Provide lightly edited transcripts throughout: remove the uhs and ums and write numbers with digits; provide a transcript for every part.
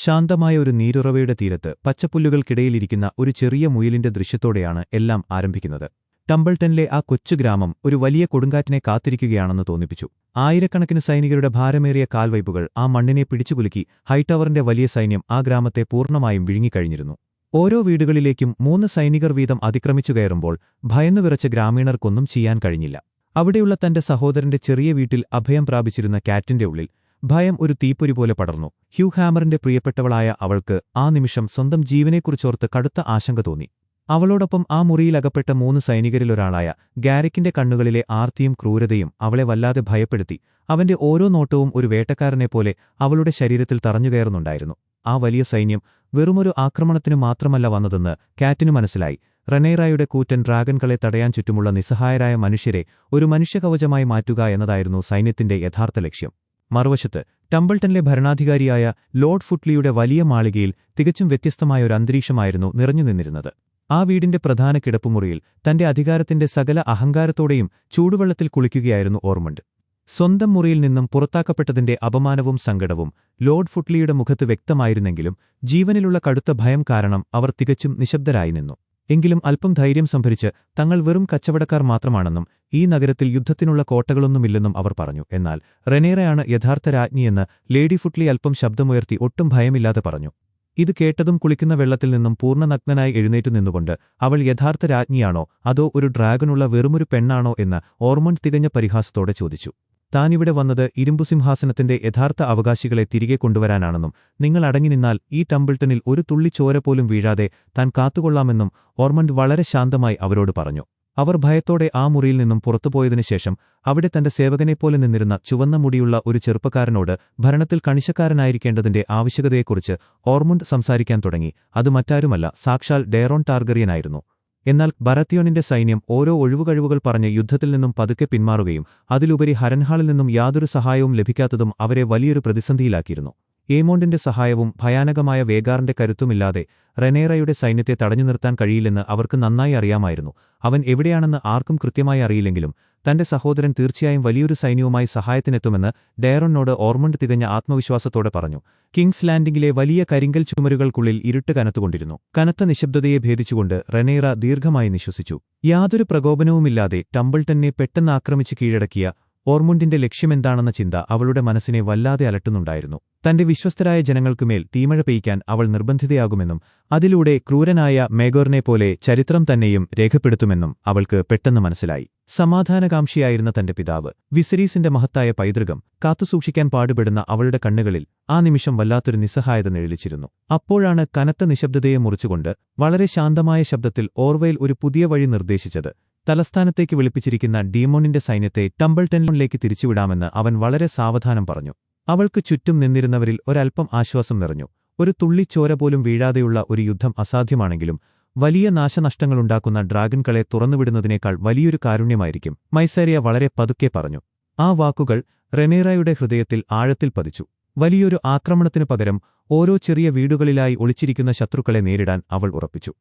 ശാന്തമായ ഒരു നീരുറവയുടെ തീരത്ത് പച്ചപ്പുല്ലുകൾക്കിടയിലിരിക്കുന്ന ഒരു ചെറിയ മുയലിന്റെ ദൃശ്യത്തോടെയാണ് എല്ലാം ആരംഭിക്കുന്നത്. ടംബിൾട്ടണിലെ ആ കൊച്ചു ഗ്രാമം ഒരു വലിയ കൊടുങ്കാറ്റിനെ കാത്തിരിക്കുകയാണെന്ന് തോന്നിപ്പിച്ചു. ആയിരക്കണക്കിന് സൈനികരുടെ ഭാരമേറിയ കാൽവയ്പുകൾ ആ മണ്ണിനെ പിടിച്ചുകുലുക്കി ഹൈടവറിന്റെ വലിയ സൈന്യം ആ ഗ്രാമത്തെ പൂർണ്ണമായും വിഴുങ്ങിക്കഴിഞ്ഞിരുന്നു. ഓരോ വീടുകളിലേക്കും 3 സൈനികർ വീതം അതിക്രമിച്ചു കയറുമ്പോൾ ഭയന്നുവിറച്ച ഗ്രാമീണർക്കൊന്നും ചെയ്യാൻ കഴിഞ്ഞില്ല. അവിടെയുള്ള തന്റെ സഹോദരന്റെ ചെറിയ വീട്ടിൽ അഭയം പ്രാപിച്ചിരുന്ന കാറ്റിന്റെ ഉള്ളിൽ ഭയം ഒരു തീപ്പൊരി പോലെ പടർന്നു. ഹ്യൂ ഹാമറിന്റെ പ്രിയപ്പെട്ടവളായ അവൾക്ക് ആ നിമിഷം സ്വന്തം ജീവനെക്കുറിച്ചോർത്ത് കടുത്ത ആശങ്ക തോന്നി. അവളോടൊപ്പം ആ മുറിയിലകപ്പെട്ട 3 സൈനികരിലൊരാളായ ഗാരക്കിന്റെ കണ്ണുകളിലെ ആർത്തിയും ക്രൂരതയും അവളെ വല്ലാതെ ഭയപ്പെടുത്തി. അവന്റെ ഓരോ നോട്ടവും ഒരു വേട്ടക്കാരനെപ്പോലെ അവളുടെ ശരീരത്തിൽ തറഞ്ഞുകയറുന്നുണ്ടായിരുന്നു. ആ വലിയ സൈന്യം വെറുമൊരു ആക്രമണത്തിനു മാത്രമല്ല വന്നതെന്ന് കാറ്റിനു മനസ്സിലായി. റനേറയുടെ കൂറ്റൻ ഡ്രാഗൺകളെ തടയാൻ ചുറ്റുമുള്ള നിസ്സഹായരായ മനുഷ്യരെ ഒരു മനുഷ്യകവചമായി മാറ്റുക എന്നതായിരുന്നു സൈന്യത്തിന്റെ യഥാർത്ഥ ലക്ഷ്യം. മറുവശത്ത് ടംബിൾട്ടണിലെ ഭരണാധികാരിയായ ലോർഡ് ഫുട്ലിയുടെ വലിയ മാളികയിൽ തികച്ചും വ്യത്യസ്തമായ ഒരു അന്തരീക്ഷമായിരുന്നു നിറഞ്ഞുനിന്നിരുന്നത്. ആ വീടിന്റെ പ്രധാന കിടപ്പുമുറിയിൽ തന്റെ അധികാരത്തിന്റെ സകല അഹങ്കാരത്തോടെയും ചൂടുവെള്ളത്തിൽ കുളിക്കുകയായിരുന്നു ഓർമണ്ട്. സ്വന്തം മുറിയിൽ നിന്നും പുറത്താക്കപ്പെട്ടതിന്റെ അപമാനവും സങ്കടവും ലോർഡ് ഫുട്ലിയുടെ മുഖത്ത് വ്യക്തമായിരുന്നെങ്കിലും ജീവനിലുള്ള കടുത്ത ഭയം കാരണം അവർ തികച്ചും നിശബ്ദരായി നിന്നു. എങ്കിലും അല്പം ധൈര്യം സംഭരിച്ച് തങ്ങൾ വെറും കച്ചവടക്കാർ മാത്രമാണെന്നും ഈ നഗരത്തിൽ യുദ്ധത്തിനുള്ള കോട്ടകളൊന്നുമില്ലെന്നും അവർ പറഞ്ഞു. എന്നാൽ റനേറയാണ് യഥാർത്ഥ രാജ്ഞിയെന്ന് ലേഡി ഫുട്ലി അല്പം ശബ്ദമുയർത്തി ഒട്ടും ഭയമില്ലാതെ പറഞ്ഞു. ഇത് കേട്ടതും കുളിക്കുന്ന വെള്ളത്തിൽ നിന്നും പൂർണ്ണനഗ്നനായി എഴുന്നേറ്റു നിന്നുകൊണ്ട് അവൾ യഥാർത്ഥ രാജ്ഞിയാണോ അതോ ഒരു ഡ്രാഗനുള്ള വെറുമൊരു പെണ്ണാണോ എന്ന് ഓർമണ്ട് തികഞ്ഞ പരിഹാസത്തോടെ ചോദിച്ചു. താനിവിടെ വന്നത് ഇരുമ്പുസിംഹാസനത്തിന്റെ യഥാർത്ഥ അവകാശികളെ തിരികെ കൊണ്ടുവരാനാണെന്നും നിങ്ങൾ അടങ്ങി നിന്നാൽ ഈ ടംബിൾട്ടണിൽ ഒരു തുള്ളി ചോര പോലും വീഴാതെ താൻ കാത്തുകൊള്ളാമെന്നും ഓർമണ്ട് വളരെ ശാന്തമായി അവരോട് പറഞ്ഞു. അവർ ഭയത്തോടെ ആ മുറിയിൽ നിന്നും പുറത്തുപോയതിനുശേഷം അവിടെ തന്റെ സേവകനെപ്പോലെ നിന്നിരുന്ന ചുവന്ന മുടിയുള്ള ഒരു ചെറുപ്പക്കാരനോട് ഭരണത്തിൽ കണിശക്കാരനായിരിക്കേണ്ടതിന്റെ ആവശ്യകതയെക്കുറിച്ച് ഓർമണ്ട് സംസാരിക്കാൻ തുടങ്ങി. അത് മറ്റാരുമല്ല, സാക്ഷാൽ ഡെയറോൺ ടാർഗറിയനായിരുന്നു. എന്നാൽ ബറാത്തിയോണിന്റെ സൈന്യം ഓരോ ഒഴിവുകഴിവുകൾ പറഞ്ഞ് യുദ്ധത്തിൽ നിന്നും പതുക്കെ പിന്മാറുകയും അതിലുപരി ഹരൻഹാളിൽ നിന്നും യാതൊരു സഹായവും ലഭിക്കാത്തതും അവരെ വലിയൊരു പ്രതിസന്ധിയിലാക്കിയിരുന്നു. ഏമോണ്ടിന്റെ സഹായവും ഭയാനകമായ വേഗാറിന്റെ കരുത്തുമില്ലാതെ റനേറയുടെ സൈന്യത്തെ തടഞ്ഞു നിർത്താൻ കഴിയില്ലെന്ന് അവർക്ക് നന്നായി അറിയാമായിരുന്നു. അവൻ എവിടെയാണെന്ന് ആർക്കും കൃത്യമായി അറിയില്ലെങ്കിലും തന്റെ സഹോദരൻ തീർച്ചയായും വലിയൊരു സൈന്യവുമായി സഹായത്തിനെത്തുമെന്ന് ഡെയറോണിനോട് ഓർമണ്ട് തികഞ്ഞ ആത്മവിശ്വാസത്തോടെ പറഞ്ഞു. കിങ്സ് ലാൻഡിംഗിലെ വലിയ കരിങ്കൽ ചുമരുകൾക്കുള്ളിൽ ഇരുട്ട് കനത്തുകൊണ്ടിരുന്നു. കനത്ത നിശബ്ദതയെ ഭേദിച്ചുകൊണ്ട് റനേറ ദീർഘമായി നിശ്വസിച്ചു. യാതൊരു പ്രകോപനവുമില്ലാതെ ടംബിൾട്ടണിനെ പെട്ടെന്ന് ആക്രമിച്ച് കീഴടക്കിയ ഓർമുണ്ടിന്റെ ലക്ഷ്യമെന്താണെന്ന ചിന്ത അവളുടെ മനസ്സിനെ വല്ലാതെ അലട്ടുന്നുണ്ടായിരുന്നു. തന്റെ വിശ്വസ്തരായ ജനങ്ങൾക്കുമേൽ തീമഴ പെയ്യ്ക്കാൻ അവൾ നിർബന്ധിതയാകുമെന്നും അതിലൂടെ ക്രൂരനായ മേഗോറിനെപ്പോലെ ചരിത്രം തന്നെയും രേഖപ്പെടുത്തുമെന്നും അവൾക്ക് പെട്ടെന്ന് മനസ്സിലായി. സമാധാനകാംക്ഷിയായിരുന്ന തന്റെ പിതാവ് വിസരീസിന്റെ മഹത്തായ പൈതൃകം കാത്തുസൂക്ഷിക്കാൻ പാടുപെടുന്ന അവളുടെ കണ്ണുകളിൽ ആ നിമിഷം വല്ലാത്തൊരു നിസ്സഹായത നിഴലിച്ചിരുന്നു. അപ്പോഴാണ് കനത്ത നിശബ്ദതയെ മുറിച്ചുകൊണ്ട് വളരെ ശാന്തമായ ശബ്ദത്തിൽ ഓർവെയിൽ ഒരു പുതിയ വഴി നിർദ്ദേശിച്ചത്. തലസ്ഥാനത്തേക്ക് വിളിപ്പിച്ചിരിക്കുന്ന ഡീമോണിന്റെ സൈന്യത്തെ ടംബിൾട്ടണിലേക്ക് തിരിച്ചുവിടാമെന്ന് അവൻ വളരെ സാവധാനം പറഞ്ഞു. അവൾക്ക് ചുറ്റും നിന്നിരുന്നവരിൽ ഒരൽപ്പം ആശ്വാസം നിറഞ്ഞു. ഒരു തുള്ളി ചോര പോലും വീഴാതെയുള്ള ഒരു യുദ്ധം അസാധ്യമാണെങ്കിലും വലിയ നാശനഷ്ടങ്ങളുണ്ടാക്കുന്ന ഡ്രാഗൺകളെ തുറന്നുവിടുന്നതിനേക്കാൾ വലിയൊരു കാരുണ്യമായിരിക്കും. മൈസേരിയ വളരെ പതുക്കെ പറഞ്ഞു. ആ വാക്കുകൾ റനേറയുടെ ഹൃദയത്തിൽ ആഴത്തിൽ പതിച്ചു. വലിയൊരു ആക്രമണത്തിനു പകരം ഓരോ ചെറിയ വീടുകളിലായി ഒളിച്ചിരിക്കുന്ന ശത്രുക്കളെ നേരിടാൻ അവൾ ഉറപ്പിച്ചു.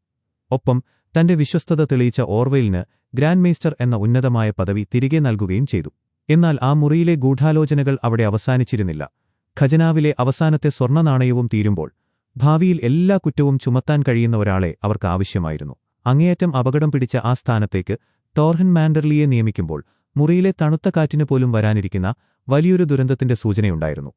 ഒപ്പം തന്റെ വിശ്വസ്തത തെളിയിച്ച ഓർവെയിലിന് ഗ്രാൻഡ് മേസ്റ്റർ എന്ന ഉന്നതമായ പദവി തിരികെ നൽകുകയും ചെയ്തു. എന്നാൽ ആ മുറിയിലെ ഗൂഢാലോചനകൾ അവിടെ അവസാനിച്ചിരുന്നില്ല. ഖജനാവിലെ അവസാനത്തെ സ്വർണ്ണ നാണയവും തീരുമ്പോൾ ഭാവിയിൽ എല്ലാ കുറ്റവും ചുമത്താൻ കഴിയുന്ന ഒരാളെ അവർക്ക് ആവശ്യമായിരുന്നു. അങ്ങേയറ്റം അപകടം പിടിച്ച ആ സ്ഥാനത്തേക്ക് ടോർഹൻ മാൻഡർലിയെ നിയമിക്കുമ്പോൾ മുറിയിലെ തണുത്ത കാറ്റിനു പോലും വരാനിരിക്കുന്ന വലിയൊരു ദുരന്തത്തിന്റെ സൂചനയുണ്ടായിരുന്നു.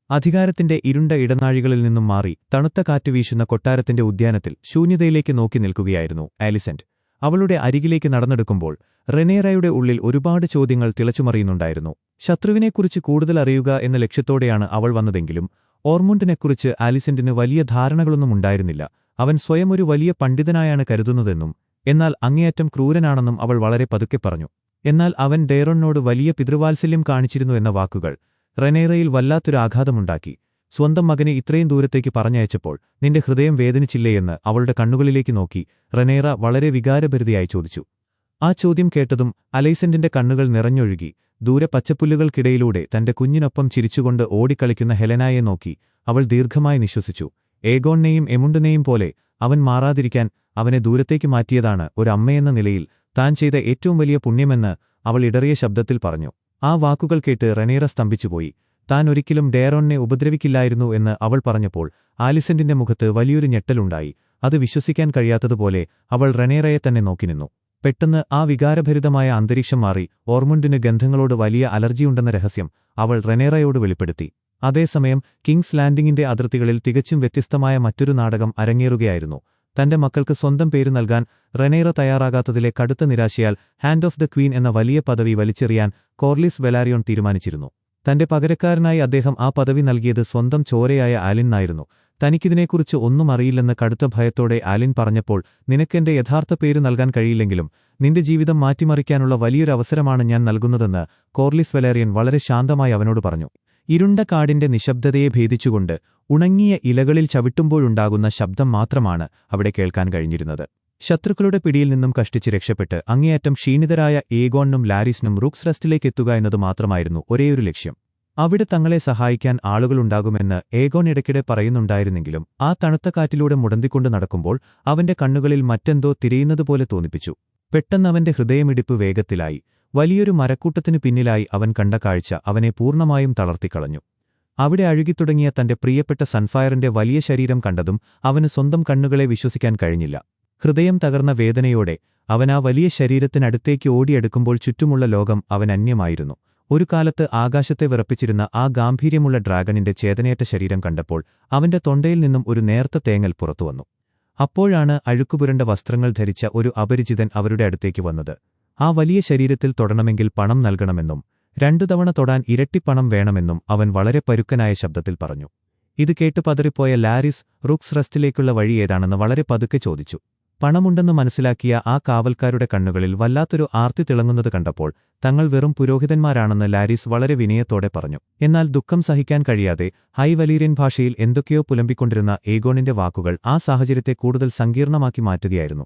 അധികാരത്തിന്റെ ഇരുണ്ട ഇടനാഴികളിൽ നിന്നും മാറി തണുത്ത കാറ്റ് വീശുന്ന കൊട്ടാരത്തിന്റെ ഉദ്യാനത്തിൽ ശൂന്യതയിലേക്ക് നോക്കി നിൽക്കുകയായിരുന്നു ആലിസന്റ്. അവളുടെ അരികിലേക്ക് നടന്നെടുക്കുമ്പോൾ റനേറയുടെ ഉള്ളിൽ ഒരുപാട് ചോദ്യങ്ങൾ തിളച്ചുമറിയുന്നുണ്ടായിരുന്നു. ശത്രുവിനെക്കുറിച്ച് കൂടുതൽ അറിയുക എന്ന ലക്ഷ്യത്തോടെയാണ് അവൾ വന്നതെങ്കിലും ഓർമുണ്ടിനെക്കുറിച്ച് ആലിസന്റിന് വലിയ ധാരണകളൊന്നും ഉണ്ടായിരുന്നില്ല. അവൻ സ്വയം ഒരു വലിയ പണ്ഡിതനായാണ് കരുതുന്നതെന്നും എന്നാൽ അങ്ങേയറ്റം ക്രൂരനാണെന്നും അവൾ വളരെ പതുക്കെ പറഞ്ഞു. എന്നാൽ അവൻ ഡെയറോണിനോട് വലിയ പിതൃവാത്സല്യം കാണിച്ചിരുന്നു എന്ന വാക്കുകൾ റനേറയിൽ വല്ലാത്തൊരു ആഘാതമുണ്ടാക്കി. സ്വന്തം മകനെ ഇത്രയും ദൂരത്തേക്ക് പറഞ്ഞയച്ചപ്പോൾ നിന്റെ ഹൃദയം വേദനിച്ചില്ലേയെന്ന് അവളുടെ കണ്ണുകളിലേക്ക് നോക്കി റനേറ വളരെ വികാരഭരിതയായി ചോദിച്ചു. ആ ചോദ്യം കേട്ടതും അലൈസന്റിന്റെ കണ്ണുകൾ നിറഞ്ഞൊഴുകി. ദൂരെ പച്ചപ്പുല്ലുകൾക്കിടയിലൂടെ തന്റെ കുഞ്ഞിനൊപ്പം ചിരിച്ചുകൊണ്ട് ഓടിക്കളിക്കുന്ന ഹെലനായെ നോക്കി അവൾ ദീർഘമായി നിശ്വസിച്ചു. ഏഗോണിനെയും എമുണ്ടിനെയും പോലെ അവൻ മാറാതിരിക്കാൻ അവനെ ദൂരത്തേക്ക് മാറ്റിയതാണ് ഒരു അമ്മയെന്ന നിലയിൽ താൻ ചെയ്ത ഏറ്റവും വലിയ പുണ്യമെന്ന് അവൾ ഇടറിയ ശബ്ദത്തിൽ പറഞ്ഞു. ആ വാക്കുകൾ കേട്ട് റനേറ സ്തംഭിച്ചുപോയി. താൻ ഒരിക്കലും ഡെയറോണിനെ ഉപദ്രവിക്കില്ലായിരുന്നു എന്ന് അവൾ പറഞ്ഞപ്പോൾ ആലിസന്റിന്റെ മുഖത്ത് വലിയൊരു ഞെട്ടലുണ്ടായി. അത് വിശ്വസിക്കാൻ കഴിയാത്തതുപോലെ അവൾ റെനേറയെ തന്നെ നോക്കി നിന്നു. പെട്ടെന്ന് ആ വികാരഭരിതമായ അന്തരീക്ഷം മാറി. ഓർമുണ്ടിന് ഗന്ധങ്ങളോട് വലിയ അലർജിയുണ്ടെന്ന രഹസ്യം അവൾ റെനേറയോട് വെളിപ്പെടുത്തി. അതേസമയം കിങ്സ് ലാൻഡിംഗിന്റെ അതിർത്തികളിൽ തികച്ചും വ്യത്യസ്തമായ മറ്റൊരു നാടകം അരങ്ങേറുകയായിരുന്നു. തന്റെ മക്കൾക്ക് സ്വന്തം പേര് നൽകാൻ റെനേറ തയ്യാറാകാത്തതിലെ കടുത്ത നിരാശയാൽ ഹാൻഡ് ഓഫ് ദ ക്വീൻ എന്ന വലിയ പദവി വലിച്ചെറിയാൻ കോർലിസ് വെലാരിയോൺ തീരുമാനിച്ചിരുന്നു. തന്റെ പകരക്കാരനായി അദ്ദേഹം ആ പദവി നൽകിയത് സ്വന്തം ചോരയായ ആലിനായിരുന്നു. തനിക്കിതിനെക്കുറിച്ച് ഒന്നും അറിയില്ലെന്ന് കടുത്ത ഭയത്തോടെ ആലിൻ പറഞ്ഞപ്പോൾ, നിനക്കെന്റെ യഥാർത്ഥ പേര് നൽകാൻ കഴിയില്ലെങ്കിലും നിന്റെ ജീവിതം മാറ്റിമറിക്കാനുള്ള വലിയൊരു അവസരമാണ് ഞാൻ നൽകുന്നതെന്ന് കോർലിസ് വെലാരിയൻ വളരെ ശാന്തമായി അവനോട് പറഞ്ഞു. ഇരുണ്ട കാടിന്റെ നിശബ്ദതയെ ഭേദിച്ചുകൊണ്ട് ഉണങ്ങിയ ഇലകളിൽ ചവിട്ടുമ്പോഴുണ്ടാകുന്ന ശബ്ദം മാത്രമാണ് അവിടെ കേൾക്കാൻ കഴിഞ്ഞിരുന്നത്. ശത്രുക്കളുടെ പിടിയിൽ നിന്നും കഷ്ടിച്ച് രക്ഷപ്പെട്ട് അങ്ങേയറ്റം ക്ഷീണിതരായ ഏഗോണിനും ലാരിസിനും റൂക്സ് റെസ്റ്റിലേക്ക് എത്തുക എന്നത് മാത്രമായിരുന്നു ഒരേയൊരു ലക്ഷ്യം. അവിടെ തങ്ങളെ സഹായിക്കാൻ ആളുകളുണ്ടാകുമെന്ന് ഏഗോൺ ഇടയ്ക്കിടെ പറയുന്നുണ്ടായിരുന്നെങ്കിലും ആ തണുത്ത കാറ്റിലൂടെ മുടന്തിക്കൊണ്ട് നടക്കുമ്പോൾ അവന്റെ കണ്ണുകളിൽ മറ്റെന്തോ തിരയുന്നതുപോലെ തോന്നിപ്പിച്ചു. പെട്ടെന്ന് അവന്റെ ഹൃദയമിടിപ്പ് വേഗത്തിലായി. വലിയൊരു മരക്കൂട്ടത്തിനു പിന്നിലായി അവൻ കണ്ട കാഴ്ച അവനെ പൂർണ്ണമായും തളർത്തിക്കളഞ്ഞു. അവിടെ അഴുകിത്തുടങ്ങിയ തന്റെ പ്രിയപ്പെട്ട സൺഫയറിന്റെ വലിയ ശരീരം കണ്ടതും അവന് സ്വന്തം കണ്ണുകളെ വിശ്വസിക്കാൻ കഴിഞ്ഞില്ല. ഹൃദയം തകർന്ന വേദനയോടെ അവൻ ആ വലിയ ശരീരത്തിനടുത്തേക്ക് ഓടിയെടുക്കുമ്പോൾ ചുറ്റുമുള്ള ലോകം അവൻ അന്യമായിരുന്നു. ഒരു കാലത്ത് ആകാശത്തെ വിറപ്പിച്ചിരുന്ന ആ ഗാംഭീര്യമുള്ള ഡ്രാഗണിന്റെ ചേതനയേറ്റ ശരീരം കണ്ടപ്പോൾ അവന്റെ തൊണ്ടയിൽ നിന്നും ഒരു നേർത്ത തേങ്ങൽ പുറത്തുവന്നു. അപ്പോഴാണ് അഴുക്കുപുരണ്ട വസ്ത്രങ്ങൾ ധരിച്ച ഒരു അപരിചിതൻ അവരുടെ അടുത്തേക്ക് വന്നത്. ആ വലിയ ശരീരത്തിൽ തൊടണമെങ്കിൽ പണം നൽകണമെന്നും 2 തവണ തൊടാൻ ഇരട്ടി പണം വേണമെന്നും അവൻ വളരെ പരുക്കനായ ശബ്ദത്തിൽ പറഞ്ഞു. ഇത് കേട്ട് പതറിപ്പോയ ലാരിസ് റൂക്സ് റെസ്റ്റിലേക്കുള്ള വഴി ഏതാണെന്ന് വളരെ പതുക്കെ ചോദിച്ചു. പണമുണ്ടെന്ന് മനസ്സിലാക്കിയ ആ കാവൽക്കാരുടെ കണ്ണുകളിൽ വല്ലാത്തൊരു ആർത്തി തിളങ്ങുന്നത് കണ്ടപ്പോൾ തങ്ങൾ വെറും പുരോഹിതന്മാരാണെന്ന് ലാരിസ് വളരെ വിനയത്തോടെ പറഞ്ഞു. എന്നാൽ ദുഃഖം സഹിക്കാൻ കഴിയാതെ ഹൈ വലീരിയൻ ഭാഷയിൽ എന്തൊക്കെയോ പുലമ്പിക്കൊണ്ടിരുന്ന ഏഗോണിന്റെ വാക്കുകൾ ആ സാഹചര്യത്തെ കൂടുതൽ സങ്കീർണമാക്കി മാറ്റുകയായിരുന്നു.